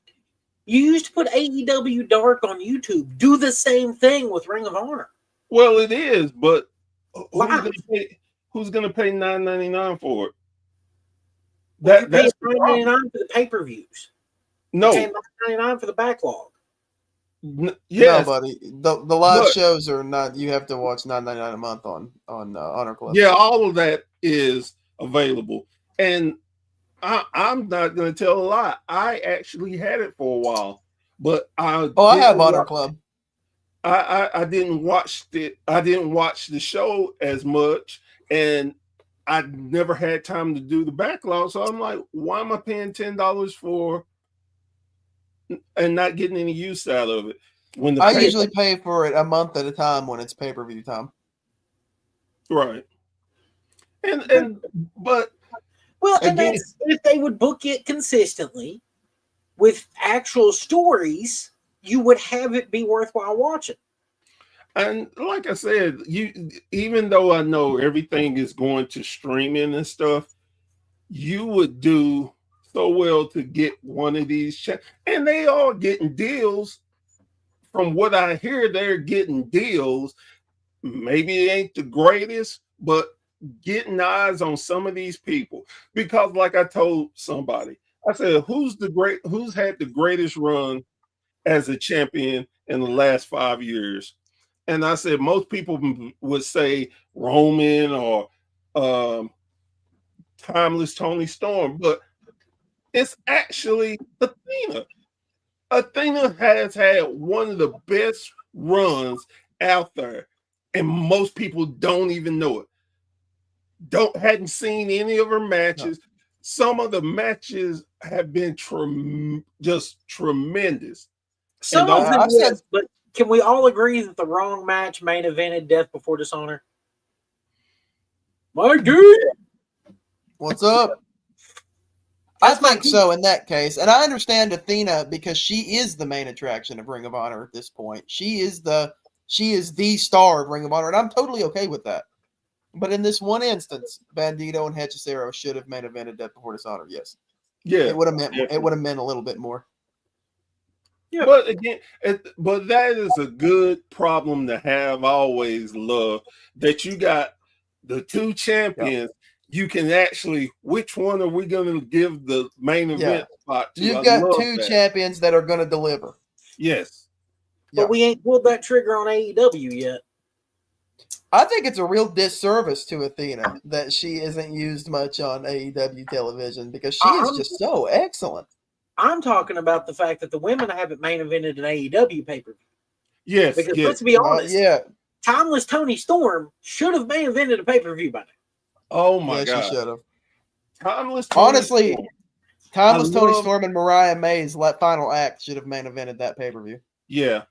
You used to put AEW Dark on YouTube. Do the same thing with Ring of Honor. Well, it is, but who's going to pay $9.99 for it? That's $9.99 for the pay-per-views. No, $9.99 for the backlog. Yes, no, buddy. The live shows are not. You have to watch $9.99 a month on Honor Club. Yeah, all of that is available, and I'm not going to tell a lie. I actually had it for a while, but I have didn't Honor watch, Club. I didn't watch it. I didn't watch the show as much, and I never had time to do the backlog. So I'm like, why am I paying $10 for and not getting any use out of it? When the I pay, usually pay for it a month at a time when it's pay-per-view time. right, and but Well, and again, that's if they would book it consistently with actual stories, you would have it be worthwhile watching. and like I said, even though I know everything is going to streaming and stuff, you would do so well to get one of these and they are getting deals. From what I hear, they're getting deals. Maybe it ain't the greatest, but getting eyes on some of these people. Because like I told somebody, I said, who's had the greatest run as a champion in the last 5 years? And I said most people would say Roman or Timeless Tony Storm, but it's actually Athena. Athena has had one of the best runs out there, and most people don't even know it. Hadn't seen any of her matches. No. Some of the matches have been just tremendous. Some of them, yes, but can we all agree that the wrong match main evented Death Before Dishonor? My dude, what's up? I think so in that case. And I understand Athena because she is the main attraction of Ring of Honor at this point. She is the star of Ring of Honor, and I'm totally okay with that. But in this one instance, Bandito and Hechicero should have main evented Death Before Dishonor, yes. Yeah. It would have meant a little bit more. Yeah. But again, but that is a good problem to have. I always love that you got the two champions. Yep. You can actually, which one are we going to give the main event spot to? You've got two champions that are going to deliver. Yes. But we ain't pulled that trigger on AEW yet. I think it's a real disservice to Athena that she isn't used much on AEW television because she is just so excellent. I'm talking about the fact that the women haven't main evented an AEW pay-per-view. Yes. Because let's be honest, Timeless Tony Storm should have main evented a pay-per-view by now. Oh my God! She should have. Timeless Tony Storm and Mariah May's final act should have main evented that pay-per-view. Yeah,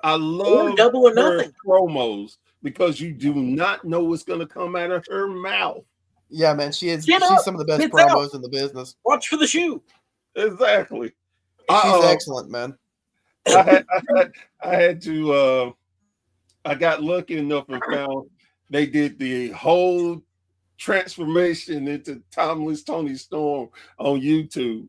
I love Double or Nothing promos because you do not know what's going to come out of her mouth. Yeah, man, she's some of the best promos in the business. Watch for the shoe. Exactly. She's excellent, man. I had to. I got lucky enough and found they did the whole transformation into Timeless Tony Storm on YouTube.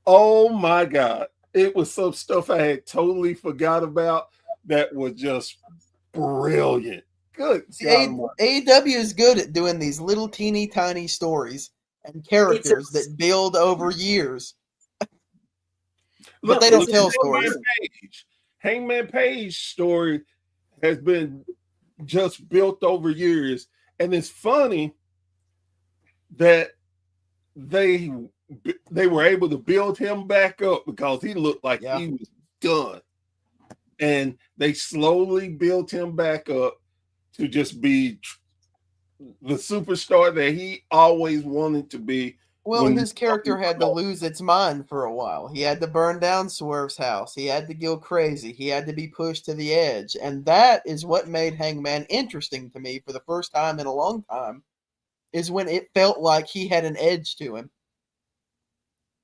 Oh my God. It was some stuff I had totally forgot about that was just brilliant. Good. AEW is good at doing these little teeny tiny stories and characters that build over years. But they don't tell stories. Hangman Page story has been just built over years. And it's funny that they were able to build him back up because he looked like he was done. And they slowly built him back up to just be the superstar that he always wanted to be. Well, his character had to lose its mind for a while. He had to burn down Swerve's house. He had to go crazy. He had to be pushed to the edge. And that is what made Hangman interesting to me for the first time in a long time, is when it felt like he had an edge to him.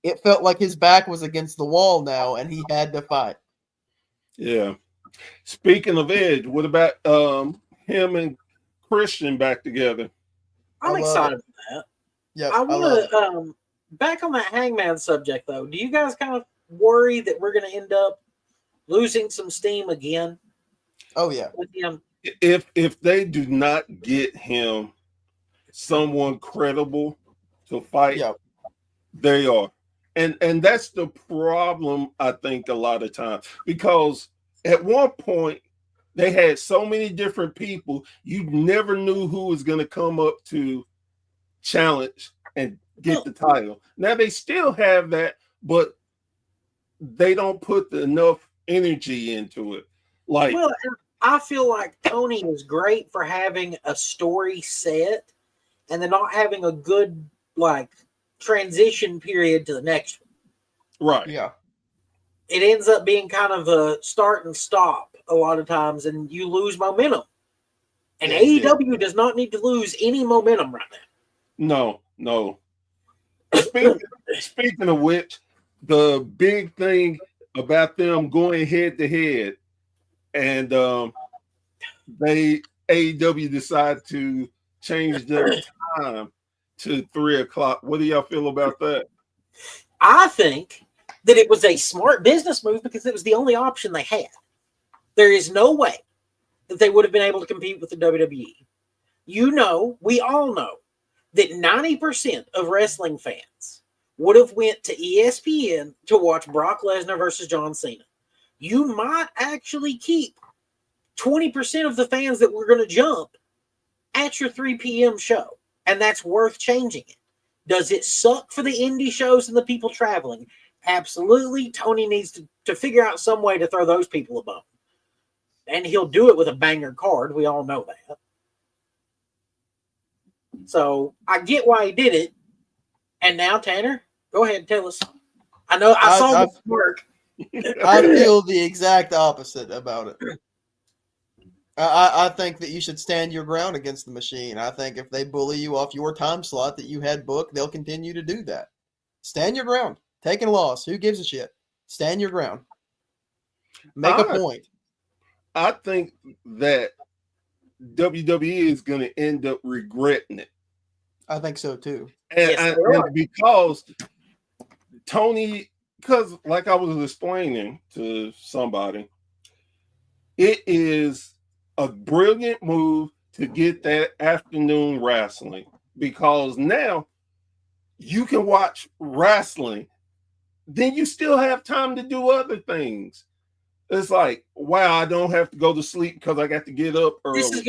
It felt like his back was against the wall now, and he had to fight. Yeah. Speaking of edge, what about him and Christian back together? I'm excited about that. Yeah, I want to back on that Hangman subject though. Do you guys kind of worry that we're going to end up losing some steam again? Oh yeah. With him? If they do not get him someone credible to fight, they are, and that's the problem. I think a lot of times because at one point they had so many different people, you never knew who was going to come up to challenge and get the title. Now they still have that, but they don't put enough energy into it. Like, Well, I feel like Tony is great for having a story set and then not having a good like transition period to the next one. right. Yeah. It ends up being kind of a start and stop a lot of times, and you lose momentum. And AEW does not need to lose any momentum right now. No. Speaking of which, the big thing about them going head to head, and they AEW decide to change their time to 3:00. What do y'all feel about that? I think that it was a smart business move because it was the only option they had. There is no way that they would have been able to compete with the WWE. You know, we all know that 90% of wrestling fans would have went to ESPN to watch Brock Lesnar versus John Cena. You might actually keep 20% of the fans that were going to jump at your 3 p.m. show, and that's worth changing it. Does it suck for the indie shows and the people traveling? Absolutely. Tony needs to figure out some way to throw those people a bone. And he'll do it with a banger card. We all know that. So I get why he did it. And now, Tanner, go ahead and tell us. I know I saw this work. I feel the exact opposite about it. I think that you should stand your ground against the machine. I think if they bully you off your time slot that you had booked, they'll continue to do that. Stand your ground. Take a loss. Who gives a shit? Stand your ground. Make a point. I think that WWE is going to end up regretting it. I think so too. And because Tony, because like I was explaining to somebody, it is a brilliant move to get that afternoon wrestling, because now you can watch wrestling, then you still have time to do other things. It's like, wow, I don't have to go to sleep because I got to get up early. It's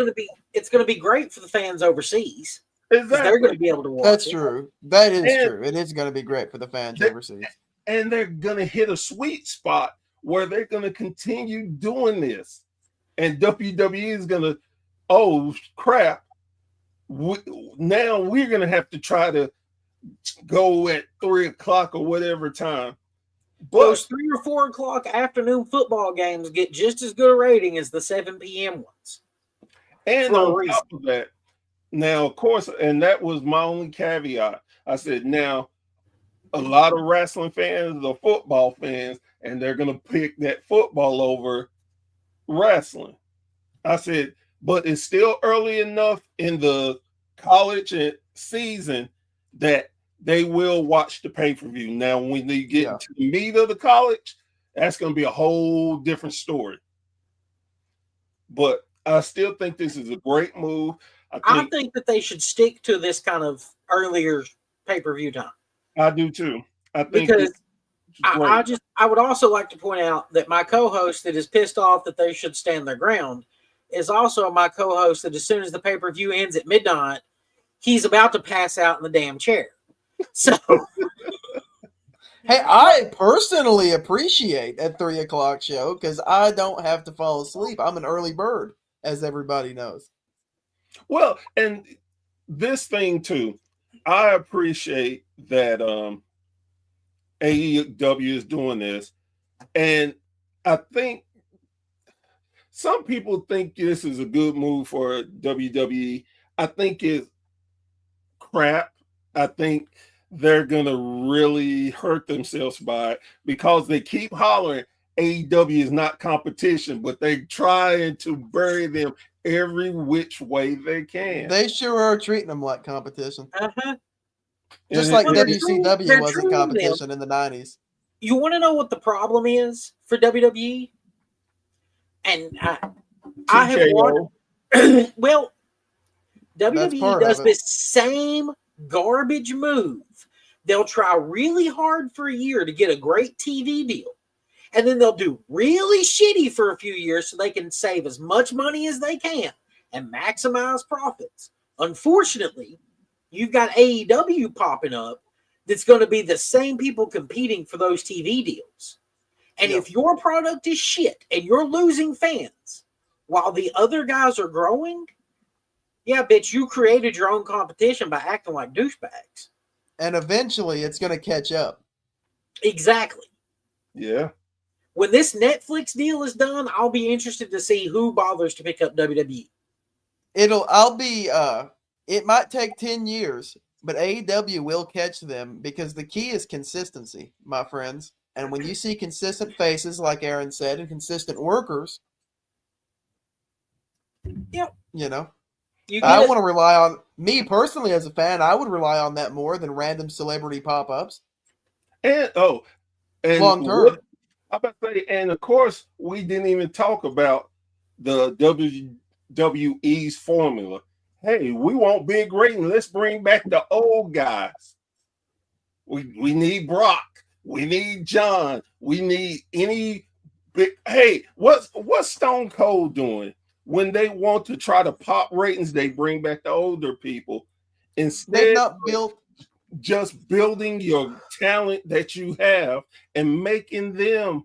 going to be great for the fans overseas. Exactly. They're going to be able to watch That's it. true. That is true. It is going to be great for the fans overseas. And they're going to hit a sweet spot where they're going to continue doing this. And WWE is going to, oh, crap. Now we're going to have to try to go at 3:00 or whatever time. But those 3 or 4 o'clock afternoon football games get just as good a rating as the 7 p.m. ones. And on top of that, now, of course, and that was my only caveat. I said, now, a lot of wrestling fans are football fans, and they're going to pick that football over wrestling. I said, but it's still early enough in the college season that they will watch the pay-per-view. Now, when they get into the meat of the college, that's going to be a whole different story. But I still think this is a great move. I think that they should stick to this kind of earlier pay-per-view time. I do too. I think because I would also like to point out that my co-host that is pissed off that they should stand their ground is also my co-host that as soon as the pay-per-view ends at midnight, he's about to pass out in the damn chair. So, hey, I personally appreciate a 3:00 show because I don't have to fall asleep. I'm an early bird, as everybody knows. Well, and this thing too, I appreciate that AEW is doing this, and I think some people think this is a good move for WWE. I think it's crap. I think they're going to really hurt themselves by it because they keep hollering AEW is not competition, but they're trying to bury them every which way they can. They sure are treating them like competition. Uh-huh. Just like WCW wasn't competition in the 90s. You want to know what the problem is for WWE? And I have watched. Well, WWE does this same garbage move. They'll try really hard for a year to get a great TV deal. And then they'll do really shitty for a few years so they can save as much money as they can and maximize profits. Unfortunately, you've got AEW popping up that's going to be the same people competing for those TV deals. And if your product is shit and you're losing fans while the other guys are growing, yeah, bitch, you created your own competition by acting like douchebags. And eventually it's going to catch up. Exactly. Yeah. When this Netflix deal is done, I'll be interested to see who bothers to pick up WWE. It might take 10 years, but AEW will catch them because the key is consistency, my friends. And when you see consistent faces, like Aaron said, and consistent workers, Yep. you know, I want to rely on, me personally as a fan, I would rely on that more than random celebrity pop-ups. And long term. I'm about to say, and of course, we didn't even talk about the WWE's formula. Hey, we want big rating. Let's bring back the old guys. We need Brock. We need John. We need any big. Hey, what's Stone Cold doing? When they want to try to pop ratings, they bring back the older people. Instead, they've not built just building your talent that you have and making them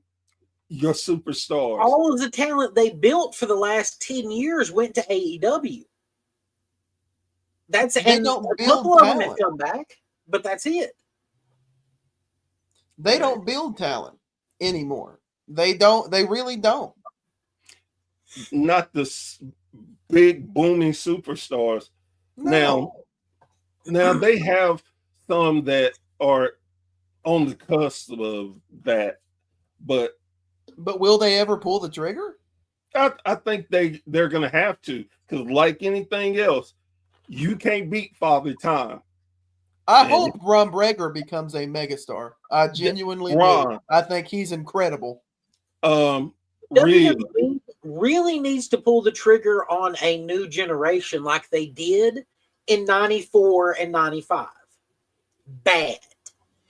your superstars. All of the talent they built for the last 10 years went to AEW. That's They and don't a build couple of them have talent. come back, but that's it. They don't build talent anymore. They don't. They really don't. Not the big booming superstars. No. Now they have some that are on the cusp of that, but will they ever pull the trigger? I think they're going to have to, because like anything else, you can't beat Father Time. I hope Ron Breaker becomes a megastar. I genuinely do. I think he's incredible. Really needs to pull the trigger on a new generation like they did in 94 and 95. Bad.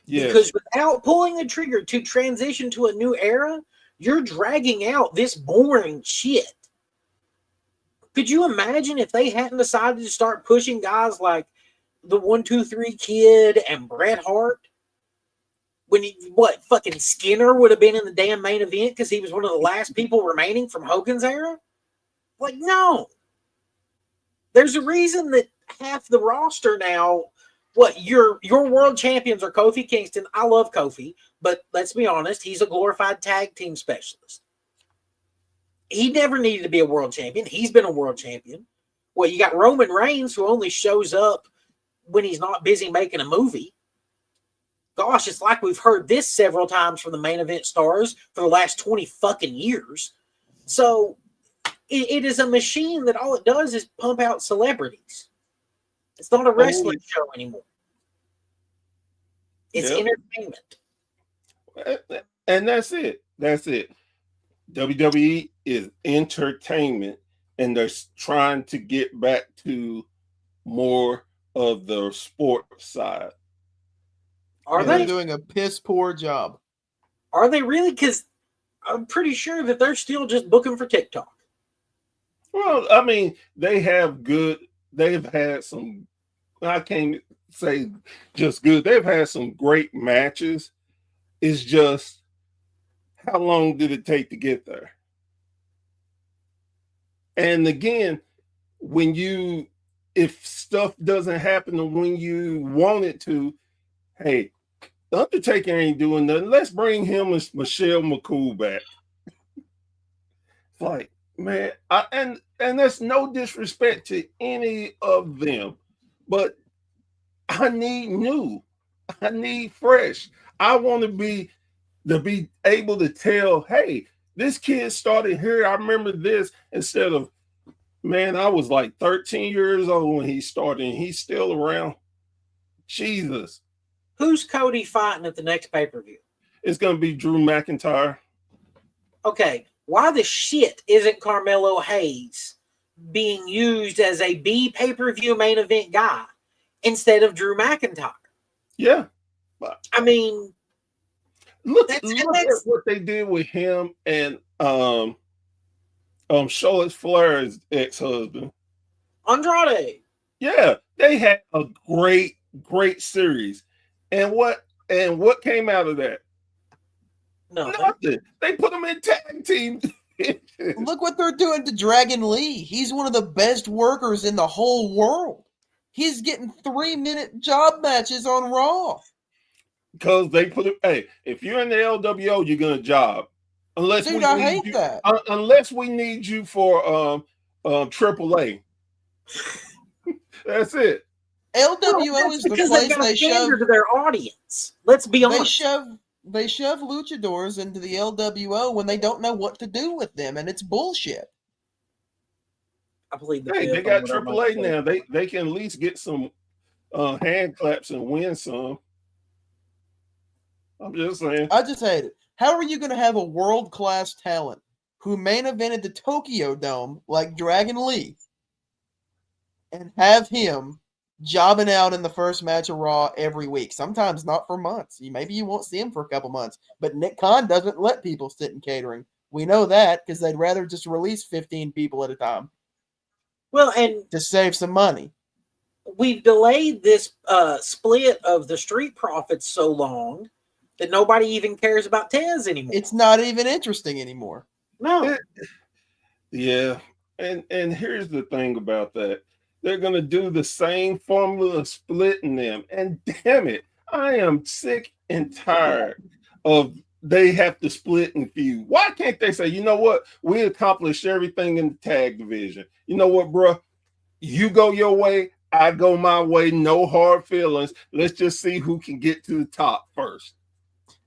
Yes. Because without pulling the trigger to transition to a new era, you're dragging out this boring shit. Could you imagine if they hadn't decided to start pushing guys like the 1-2-3 Kid and Bret Hart? Fucking Skinner would have been in the damn main event because he was one of the last people remaining from Hogan's era? Like, no. There's a reason that half the roster now, your world champions are Kofi Kingston. I love Kofi, but let's be honest, he's a glorified tag team specialist. He never needed to be a world champion. He's been a world champion. Well, you got Roman Reigns, who only shows up when he's not busy making a movie. Gosh, it's like we've heard this several times from the main event stars for the last 20 fucking years. So it is a machine that all it does is pump out celebrities. It's not a wrestling show anymore. It's entertainment. And that's it. That's it. WWE is entertainment, and they're trying to get back to more of the sports side. Are they doing a piss poor job? Are they really? Because I'm pretty sure that they're still just booking for TikTok. Well, I mean, they've had some, I can't say just good. They've had some great matches. It's just, how long did it take to get there? And again, if stuff doesn't happen when you want it to, hey, The Undertaker ain't doing nothing. Let's bring him and Michelle McCool back. It's like, man, and there's no disrespect to any of them, but I need new. I need fresh. I want to be able to tell, hey, this kid started here. I remember this, instead of, man, I was like 13 years old when he started and he's still around. Jesus. Who's Cody fighting at the next pay-per-view? It's going to be Drew McIntyre. Okay. Why the shit isn't Carmelo Hayes being used as a B pay-per-view main event guy instead of Drew McIntyre? Yeah. I mean, look at what they did with him and Charlotte Flair's ex-husband. Andrade. Yeah, they had a great series. And what came out of that? Nothing. Nothing. They put them in tag team. Look what they're doing to Dragon Lee. He's one of the best workers in the whole world. He's getting 3-minute job matches on Raw. Because they put it. Hey, if you're in the LWO, you're gonna job. Unless Dude, we I need hate you, that. unless we need you for AAA. That's it. LWO is the because they've place got they a shove. standard to their audience. Let's be They honest. shove luchadors into the LWO when they don't know what to do with them, and it's bullshit. I believe the Hey, they fifth got on what I'm AAA about to say. now. They can at least get some hand claps and win some. I'm just saying. I just hate it. How are you going to have a world-class talent who main evented the Tokyo Dome like Dragon Lee and have him jobbing out in the first match of Raw every week? Sometimes not for months. Maybe you won't see him for a couple months. But Nick Khan doesn't let people sit in catering. We know that because they'd rather just release 15 people at a time Well, and to save some money. we've delayed this split of the Street Profits so long that nobody even cares about Tez anymore. It's not even interesting anymore. No. Yeah. And here's the thing about that. They're gonna do the same formula of splitting them. And damn it, I am sick and tired of they have to split and feud. Why can't they say, you know what? We accomplished everything in the tag division. You know what, bro? You go your way, I go my way, no hard feelings. Let's just see who can get to the top first.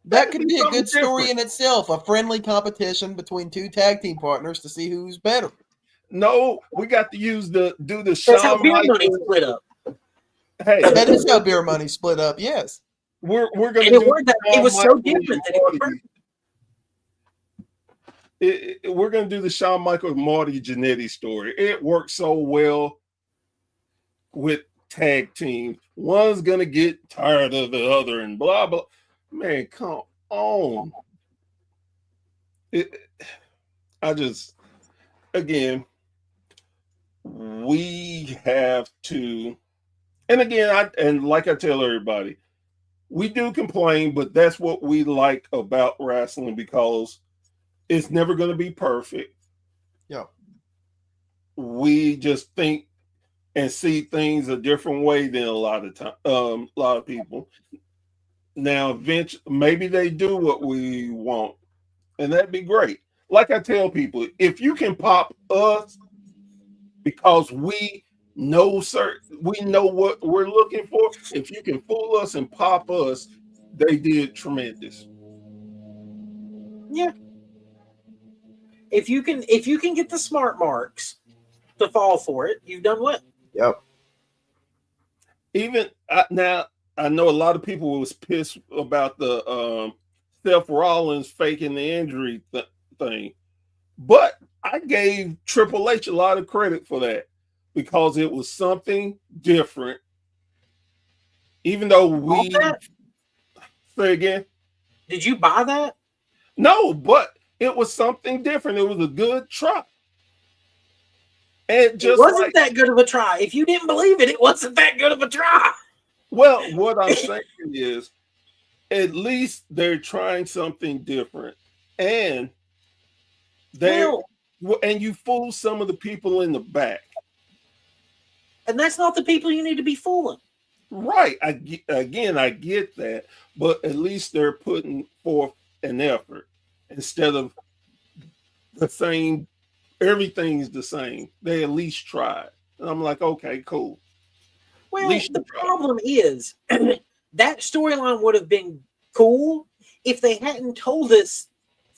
That could be a something good story different. in itself, a friendly competition between two tag team partners to see who's better. No, we got to do the That's how Shawn beer money Michaels. split up. Hey, That is how beer money split up, yes. we're And gonna it do worked out. It Shawn was so Michaels different that it was Marty. We're gonna do the Shawn Michaels Marty Jannetty story. It worked so well with tag teams. One's gonna get tired of the other and blah blah. Man, come on. I just again, we have to, and again, and like I tell everybody, we do complain, but that's what we like about wrestling because it's never going to be perfect. Yeah. We just think and see things a different way than a lot of time, a lot of people. Now, eventually, maybe they do what we want, and that'd be great. Like I tell people, if you can pop us because we know what we're looking for. If you can fool us and pop us, they did tremendous. Yeah. If you can get the smart marks to fall for it, you've done well. Yep. Even now, I know a lot of people was pissed about the Seth Rollins faking the injury thing, but I gave Triple H a lot of credit for that because it was something different. Even though we say again, did you buy that? No, but it was something different. It was a good try. And just it wasn't that good of a try. If you didn't believe it, it wasn't that good of a try. Well, what I'm saying is, at least they're trying something different, and and you fool some of the people in the back, and that's not the people you need to be fooling. Right? I get that, but at least they're putting forth an effort instead of the same. Everything's the same. They at least tried, and I'm like, okay, cool. Well, the problem is that storyline would have been cool if they hadn't told us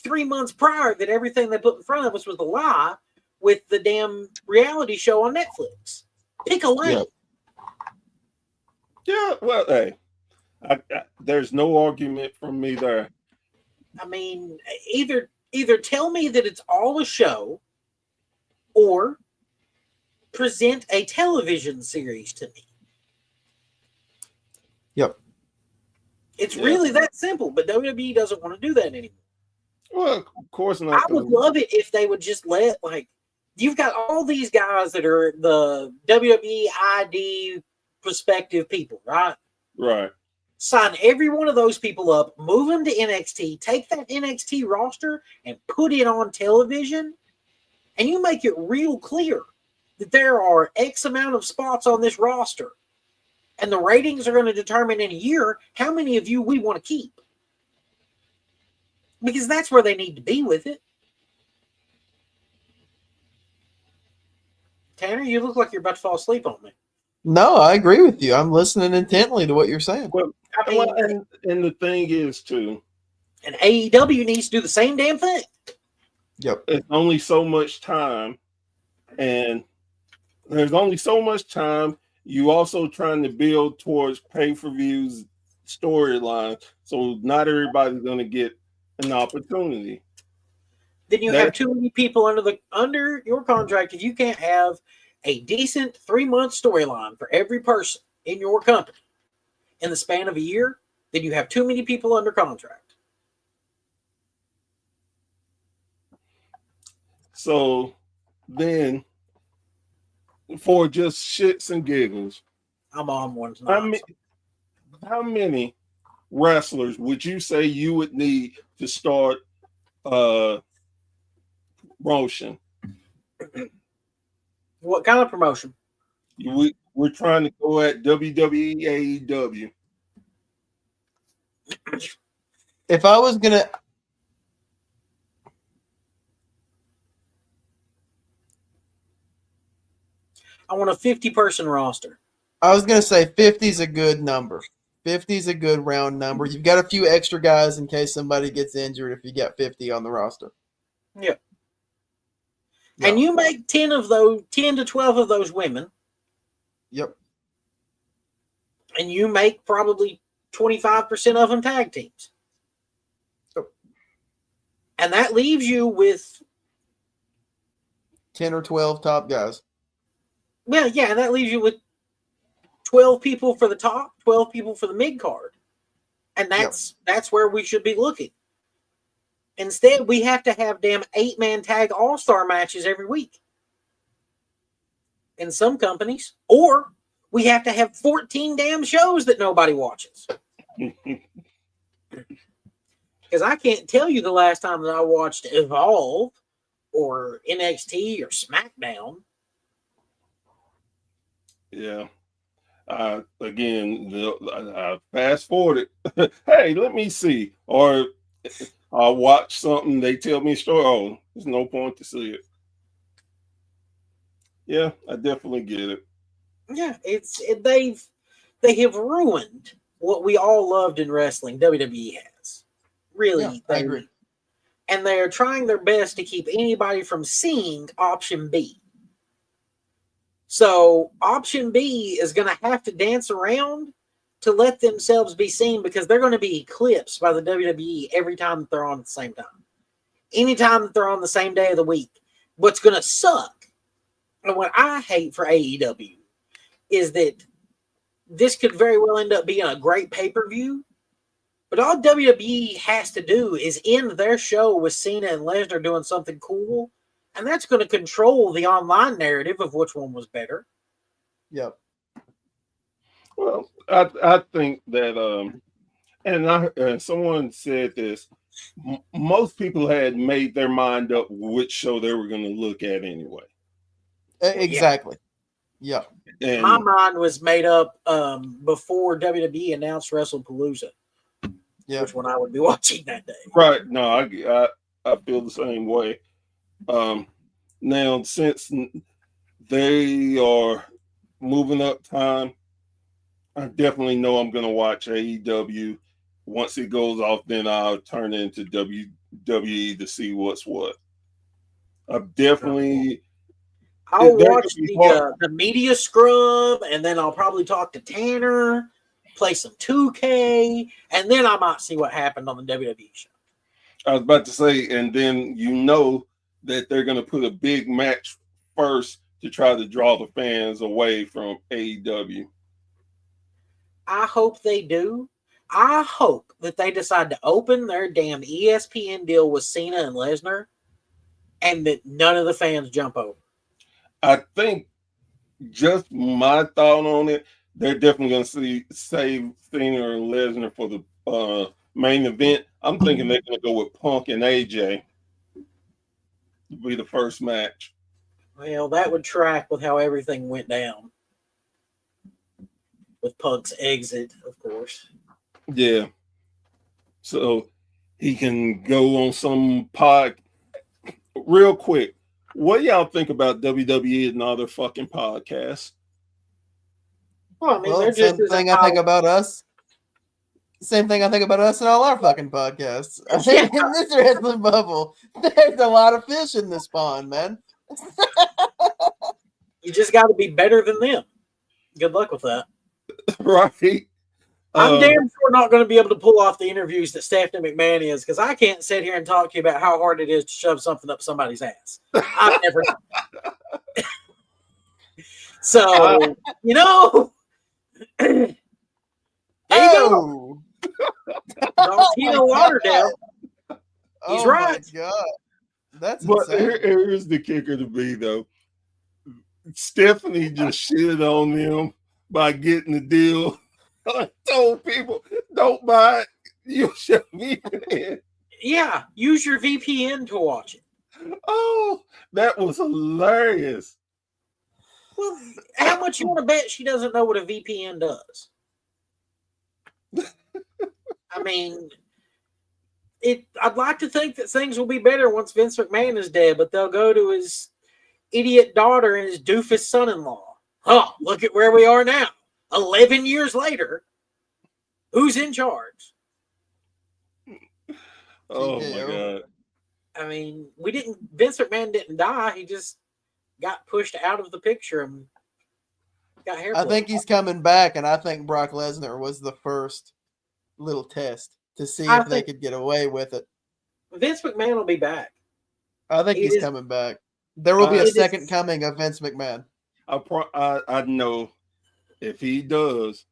3 months prior that everything they put in front of us was a lie with the damn reality show on Netflix. Pick a lane. Yeah, well, hey, there's no argument from me there. I mean, either tell me that it's all a show or present a television series to me. Yep. It's really that simple, but WWE doesn't want to do that anymore. Well, of course not. I would love it if they would just let, like, you've got all these guys that are the WWE ID prospective people, right? Right. Sign every one of those people up, move them to NXT, take that NXT roster and put it on television, and you make it real clear that there are X amount of spots on this roster, and the ratings are going to determine in a year how many of you we want to keep. Because that's where they need to be with it. Tanner, you look like you're about to fall asleep on me. No, I agree with you. I'm listening intently to what you're saying. Well, I mean, and the thing is too, and AEW needs to do the same damn thing. Yep. it's only so much time, and there's only so much time. You also trying to build towards pay-per-views storyline, so not everybody's going to get an opportunity. Then you have too many people under your contract. If you can't have a decent 3-month storyline for every person in your company in the span of a year, then you have too many people under contract. So then, for just shits and giggles, I'm on one tonight. how many wrestlers would you say you would need to start promotion? What kind of promotion? We're trying to go at WWE, AEW. If I was gonna, I want a 50-person roster. I was gonna say 50 is a good number. 50 is a good round number. You've got a few extra guys in case somebody gets injured. If you got 50 on the roster, Yeah. Yeah. And you make 10 to 12 of those women, Yep. and you make probably 25% of them tag teams. Yep. And that leaves you with 10 or 12 top guys. Well, yeah, and that leaves you with 12 people for the top, 12 people for the mid card. And that's where we should be looking. Instead, we have to have damn 8-man tag all-star matches every week. In some companies. Or we have to have 14 damn shows that nobody watches. Because I can't tell you the last time that I watched Evolve or NXT or SmackDown. Yeah. Again, fast forward it. Hey, let me see. Or I'll watch something. They tell me a story. Oh, there's no point to see it. Yeah, I definitely get it. Yeah, they have ruined what we all loved in wrestling. WWE has really. I agree. And they are trying their best to keep anybody from seeing option B. So option B is going to have to dance around to let themselves be seen because they're going to be eclipsed by the WWE every time that they're on at the same time. Anytime that they're on the same day of the week. What's going to suck, and what I hate for AEW, is that this could very well end up being a great pay-per-view, but all WWE has to do is end their show with Cena and Lesnar doing something cool, and that's going to control the online narrative of which one was better. Yep. Well, I think that and someone said this. Most people had made their mind up which show they were going to look at anyway. Exactly. Yeah. And my mind was made up before WWE announced WrestlePalooza. Yeah. Which one I would be watching that day. Right. No, I feel the same way. Now, since they are moving up time, I definitely know I'm going to watch AEW. Once it goes off, then I'll turn into WWE to see what's what. I've definitely... I'll watch the media scrum, and then I'll probably talk to Tanner, play some 2K, and then I might see what happened on the WWE show. I was about to say, and then you know that they're going to put a big match first to try to draw the fans away from AEW. I hope they do. I hope that they decide to open their damn ESPN deal with Cena and Lesnar, and that none of the fans jump over. I think just my thought on it, they're definitely going to save Cena and Lesnar for the main event. I'm thinking they're going to go with Punk and AJ to be the first match. Well, that would track with how everything went down. With Punk's exit, of course. Yeah. So he can go on some pod. Real quick, what do y'all think about WWE and all their fucking podcasts? Well, I mean, Well, they're just same thing I think about us. Same thing I think about us and all our fucking podcasts. I think in this wrestling bubble, there's a lot of fish in this pond, man. You just got to be better than them. Good luck with that. Right. I'm damn sure not going to be able to pull off the interviews that Stephanie McMahon is, because I can't sit here and talk to you about how hard it is to shove something up somebody's ass. I've never done it. So, you know, there you go. Tino Lauderdale. He's right. My God. That's But insane. here's the kicker to me, though. Stephanie just shitted on them by getting the deal. I told people, don't buy it. You should be in. Yeah, use your VPN to watch it. Oh, that was hilarious. Well, how much you want to bet she doesn't know what a VPN does? I mean, I'd like to think that things will be better once Vince McMahon is dead, but they'll go to his idiot daughter and his doofus son-in-law. Oh, look at where we are now. 11 years later, who's in charge? Oh my God. I mean, Vince McMahon didn't die. He just got pushed out of the picture and got hair. I think he's coming back, and I think Brock Lesnar was the first little test to see if they could get away with it. Vince McMahon will be back. I think he's coming back. There will be a second coming of Vince McMahon. I know if he does,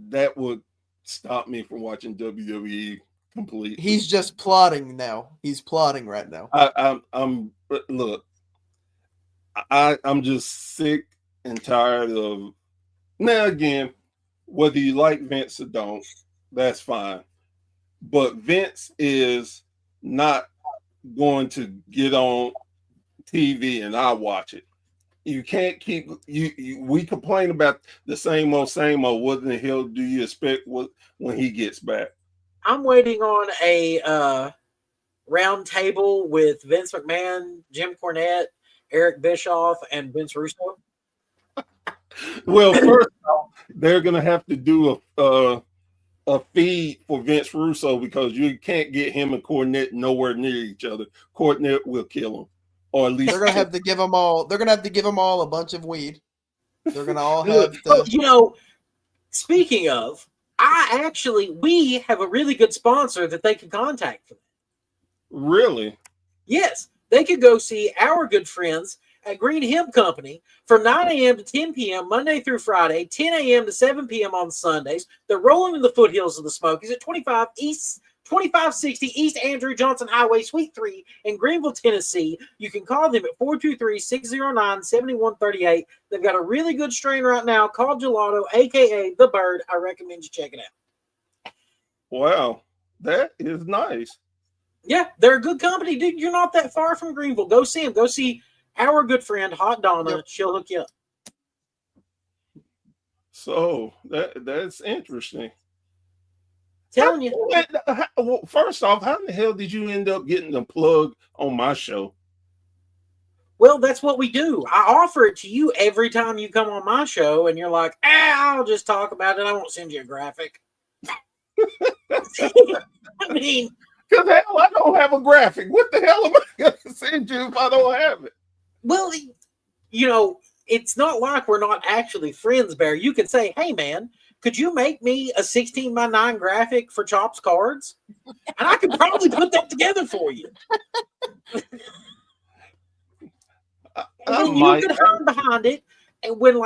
that would stop me from watching WWE completely. He's just plotting now. He's plotting right now. I'm just sick and tired of. Now again, whether you like Vince or don't, that's fine. But Vince is not going to get on TV and I watch it. You can't keep we complain about the same old. What in the hell do you expect when he gets back? I'm waiting on a round table with Vince McMahon, Jim Cornette, Eric Bischoff, and Vince Russo. Well, first off, they're gonna have to do a feed for Vince Russo because you can't get him and Cornette nowhere near each other. Cornette will kill him. Or at least they're gonna have to give them all. They're gonna have to give them all a bunch of weed. They're gonna all have to. You know, speaking of, we have a really good sponsor that they can contact for that. Really? Yes, they could go see our good friends at Green Hemp Company from 9 a.m. to 10 p.m. Monday through Friday, 10 a.m. to 7 p.m. on Sundays. They're rolling in the foothills of the Smokies at 2560 East Andrew Johnson Highway, Suite 3 in Greenville, Tennessee. You can call them at 423-609-7138. They've got a really good strain right now called Gelato, a.k.a. The Bird. I recommend you check it out. Wow, that is nice. Yeah, they're a good company, dude. You're not that far from Greenville. Go see them. Go see our good friend, Hot Donna. Yep. She'll hook you up. So that's interesting. Telling you. First off, how in the hell did you end up getting the plug on my show? Well, that's what we do. I offer it to you every time you come on my show, and you're like, I'll just talk about it. I won't send you a graphic. I mean, because hell, I don't have a graphic. What the hell am I going to send you if I don't have it? Well, you know, it's not like we're not actually friends, Bear. You could say, hey, man, could you make me a 16:9 graphic for Chops Cards? And I could probably put that together for you. And then you could hide behind it. And when,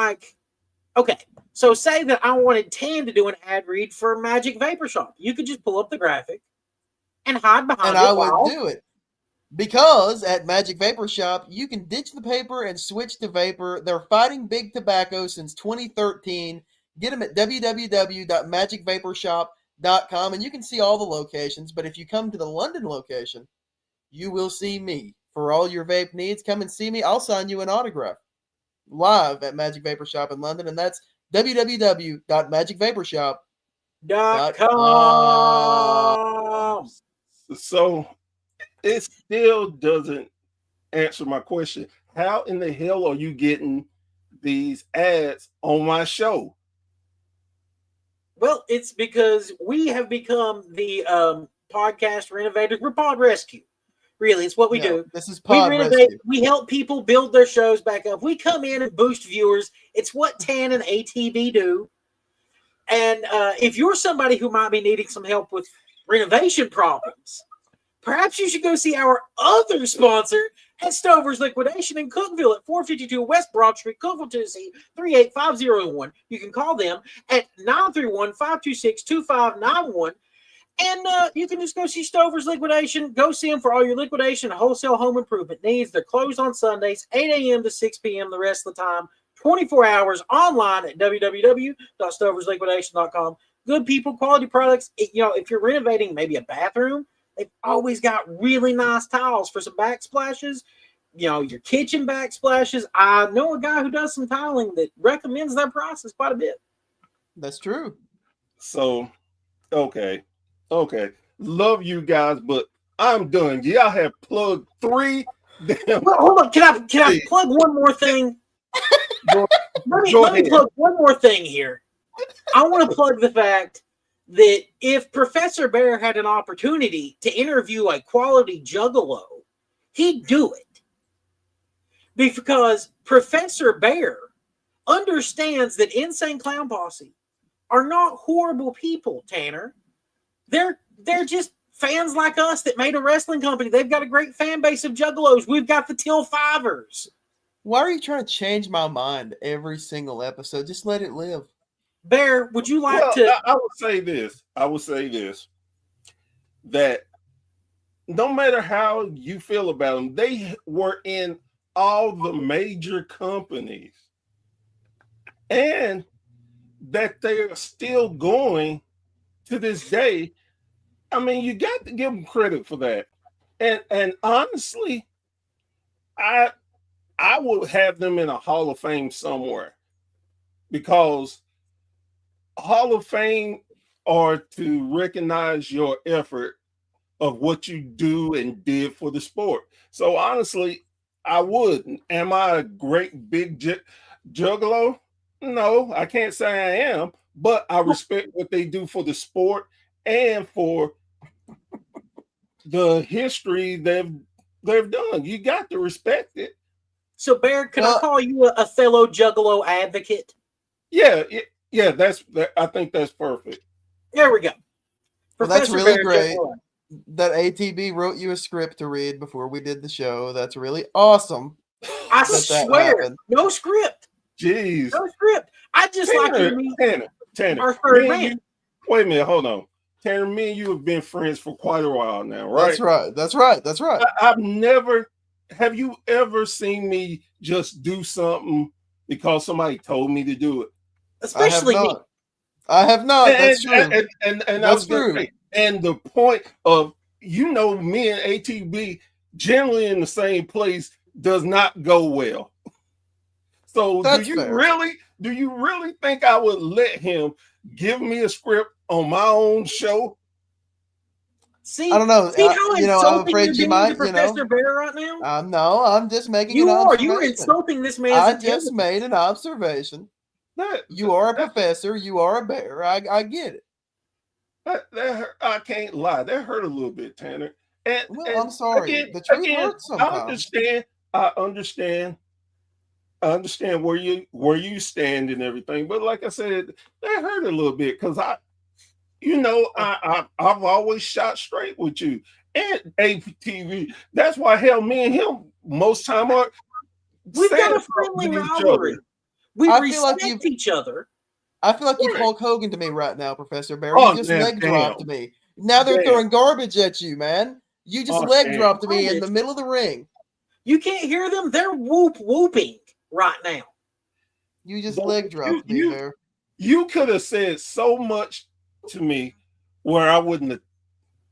okay, so say that I wanted Tan to do an ad read for Magic Vapor Shop. You could just pull up the graphic and hide behind it. And I would do it. Because at Magic Vapor Shop, you can ditch the paper and switch to vapor. They're fighting big tobacco since 2013. Get them at www.magicvaporshop.com, and you can see all the locations. But if you come to the London location, you will see me. For all your vape needs, come and see me. I'll sign you an autograph live at Magic Vapor Shop in London, and that's www.magicvaporshop.com. .com. So it still doesn't answer my question. How in the hell are you getting these ads on my show? Well, it's because we have become the podcast renovators. We're Pod Rescue. Really, it's what we do. This is We Pod renovate. Rescue. We help people build their shows back up. We come in and boost viewers. It's what Tan and ATB do. And if you're somebody who might be needing some help with renovation problems, perhaps you should go see our other sponsor at Stover's Liquidation in Cookville at 452 West Broad Street, Cookville, Tennessee, 38501. You can call them at 931-526-2591. And you can just go see Stover's Liquidation. Go see them for all your liquidation and wholesale home improvement needs. They're closed on Sundays, 8 a.m. to 6 p.m. the rest of the time, 24 hours online at www.stoversliquidation.com. Good people, quality products. If you're renovating maybe a bathroom, they've always got really nice tiles for some backsplashes. Your kitchen backsplashes. I know a guy who does some tiling that recommends their prices quite a bit. That's true. So, okay. Love you guys, but I'm done. Y'all have plugged 3 damn. Well, hold on. Can I plug one more thing? Let me plug one more thing here. I want to plug the fact that if Professor Bear had an opportunity to interview a quality juggalo, he'd do it. Because Professor Bear understands that Insane Clown Posse are not horrible people, Tanner. They're just fans like us that made a wrestling company. They've got a great fan base of juggalos. We've got the Till Fivers. Why are you trying to change my mind every single episode? Just let it live. Bear, would you like to? I would say this. That no matter how you feel about them, they were in all the major companies. And that they are still going to this day. I mean, you got to give them credit for that. And honestly, I would have them in a Hall of Fame somewhere, because Hall of Fame are to recognize your effort of what you do and did for the sport. So honestly, I would. Am I a great big juggalo? No, I can't say I am, but I respect what they do for the sport and for the history they've done. You got to respect it. So, Bear, can I call you a fellow juggalo advocate? Yeah. I think that's perfect. There we go. Well, that's really Bear great Juggalo. that ATB wrote you a script to read before we did the show. That's really awesome. I that swear, happened. no script. Jeez. No script. I just like you, me. Tanner. Our third man. Wait a minute, hold on. Tanner, me and you have been friends for quite a while now, right? That's right. I've never. Have you ever seen me just do something because somebody told me to do it? Especially me. I have not. That's true. And That's true. And the point of, me and ATB generally in the same place does not go well. So That's do fair. you really think I would let him give me a script on my own show? See, I don't know. See how I'm insulting afraid you're you being might. to Professor Bear right now? No, I'm just making. You an are. observation. You are insulting this man's I intelligence. just made an observation. You are a professor. You are a bear. I get it. That hurt, I can't lie. That hurt a little bit, Tanner. And I'm sorry. Again, The truth hurts sometimes. I understand where you stand and everything. But like I said, that hurt a little bit because I've always shot straight with you and ATV. That's why hell, me and him most time are. We've got a friendly rivalry. We respect each other. I feel like you've Hulk Hogan to me right now, Professor Bear. Oh, You just damn, leg dropped me. Now they're throwing garbage at you, man. You just Oh, leg damn. dropped me in the middle of the ring. You can't hear them. They're whooping right now. You just But leg dropped me, Bear. You could have said so much to me where I wouldn't have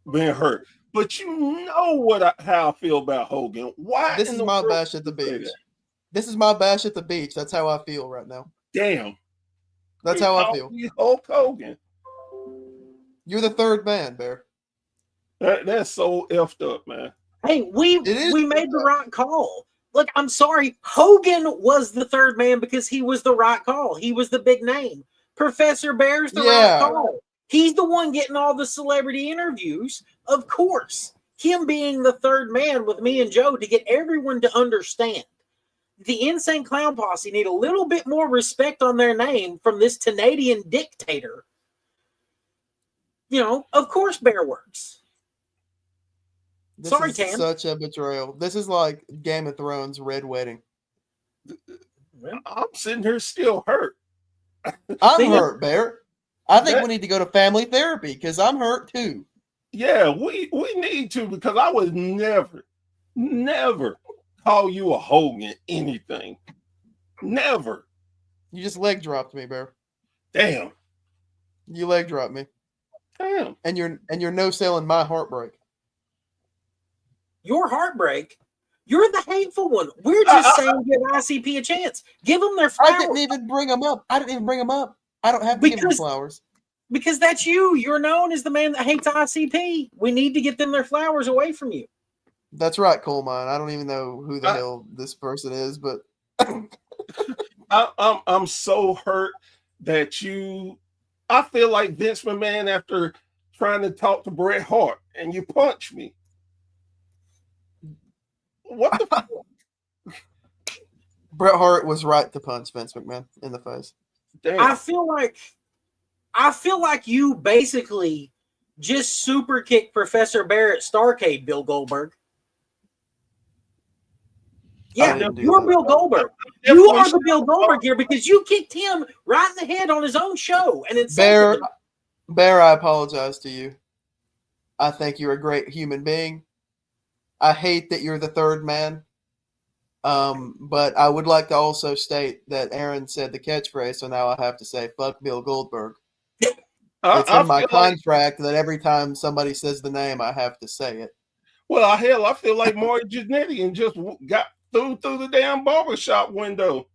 been hurt. But you know how I feel about Hogan. Why This in is the my world bash at the would you say beach. that? This is my bash at the beach. That's how I feel right now. Damn. That's He how I called feel. me Hulk Hogan. You're the third man, Bear. That's so effed up, man. Hey, we It is made the right call. Look, I'm sorry. Hogan was the third man because he was the right call. He was the big name. Professor Bear's the right call. He's the one getting all the celebrity interviews. Of course, him being the third man with me and Joe to get everyone to understand. The Insane Clown Posse need a little bit more respect on their name from this Canadian dictator. You know, of course, Bear works. This Sorry, is Tam. such a betrayal. This is like Game of Thrones Red Wedding. I'm sitting here still hurt. I'm hurt, Bear. I think we need to go to family therapy because I'm hurt too. Yeah, we need to, because I would never call you a Hogan anything. Never. You just leg dropped me, Bear. Damn. You leg dropped me. Damn. And you're no selling my heartbreak. Your heartbreak. You're the hateful one. We're just saying give ICP a chance. Give them their flowers. I didn't even bring them up. I don't have to give them flowers. Because that's you. You're known as the man that hates ICP. We need to get them their flowers away from you. That's right, Coal Mine. I don't even know who the hell this person is, but I'm so hurt that I feel like Vince McMahon after trying to talk to Bret Hart and you punch me. What the fuck? Bret Hart was right to punch Vince McMahon in the face. Damn. I feel like you basically just super kicked Professor Barrett Starcade, Bill Goldberg. Yeah, you're Bill Goldberg. You are the Bill Goldberg here because you kicked him right in the head on his own show. And it's Bear, I apologize to you. I think you're a great human being. I hate that you're the third man. But I would like to also state that Aaron said the catchphrase, so now I have to say, fuck Bill Goldberg. It's in my contract that every time somebody says the name, I have to say it. Well, I feel like Maury Jannetty and just got through the damn barbershop window.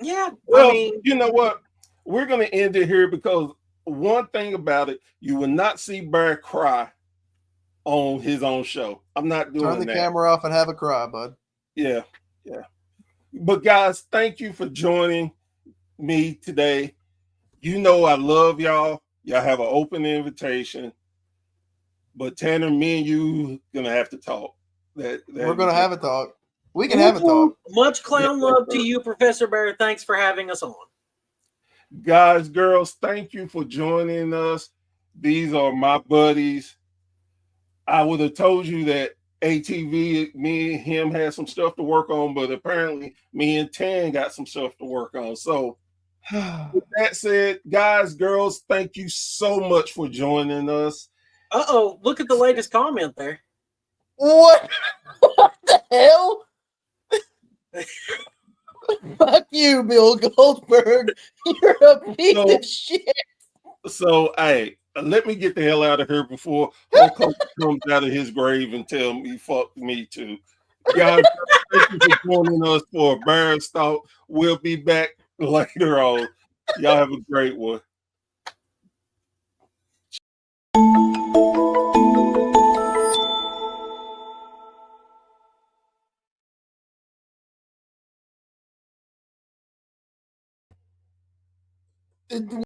Yeah. Well, you know what? We're going to end it here because one thing about it, you will not see Bear cry on his own show. I'm not doing that. Turn the camera off and have a cry, bud. Yeah. But guys, thank you for joining me today. You know I love y'all. Y'all have an open invitation. But Tanner, me and you gonna have to talk. We're gonna have a talk. We can have a talk. Much clown love to you, Professor Barrett. Thanks for having us on. Guys, girls, thank you for joining us. These are my buddies. I would have told you that ATV, me and him had some stuff to work on, but apparently me and Tan got some stuff to work on. So with that said, guys, girls, thank you so much for joining us. Uh-oh, look at the latest comment there. What the hell? Fuck you, Bill Goldberg. You're a piece of shit. So, hey, let me get the hell out of here before Hulk Hogan comes out of his grave and tell me fuck me too. Guys, thank you for joining us for Bear's Talk. We'll be back later on. Y'all have a great one.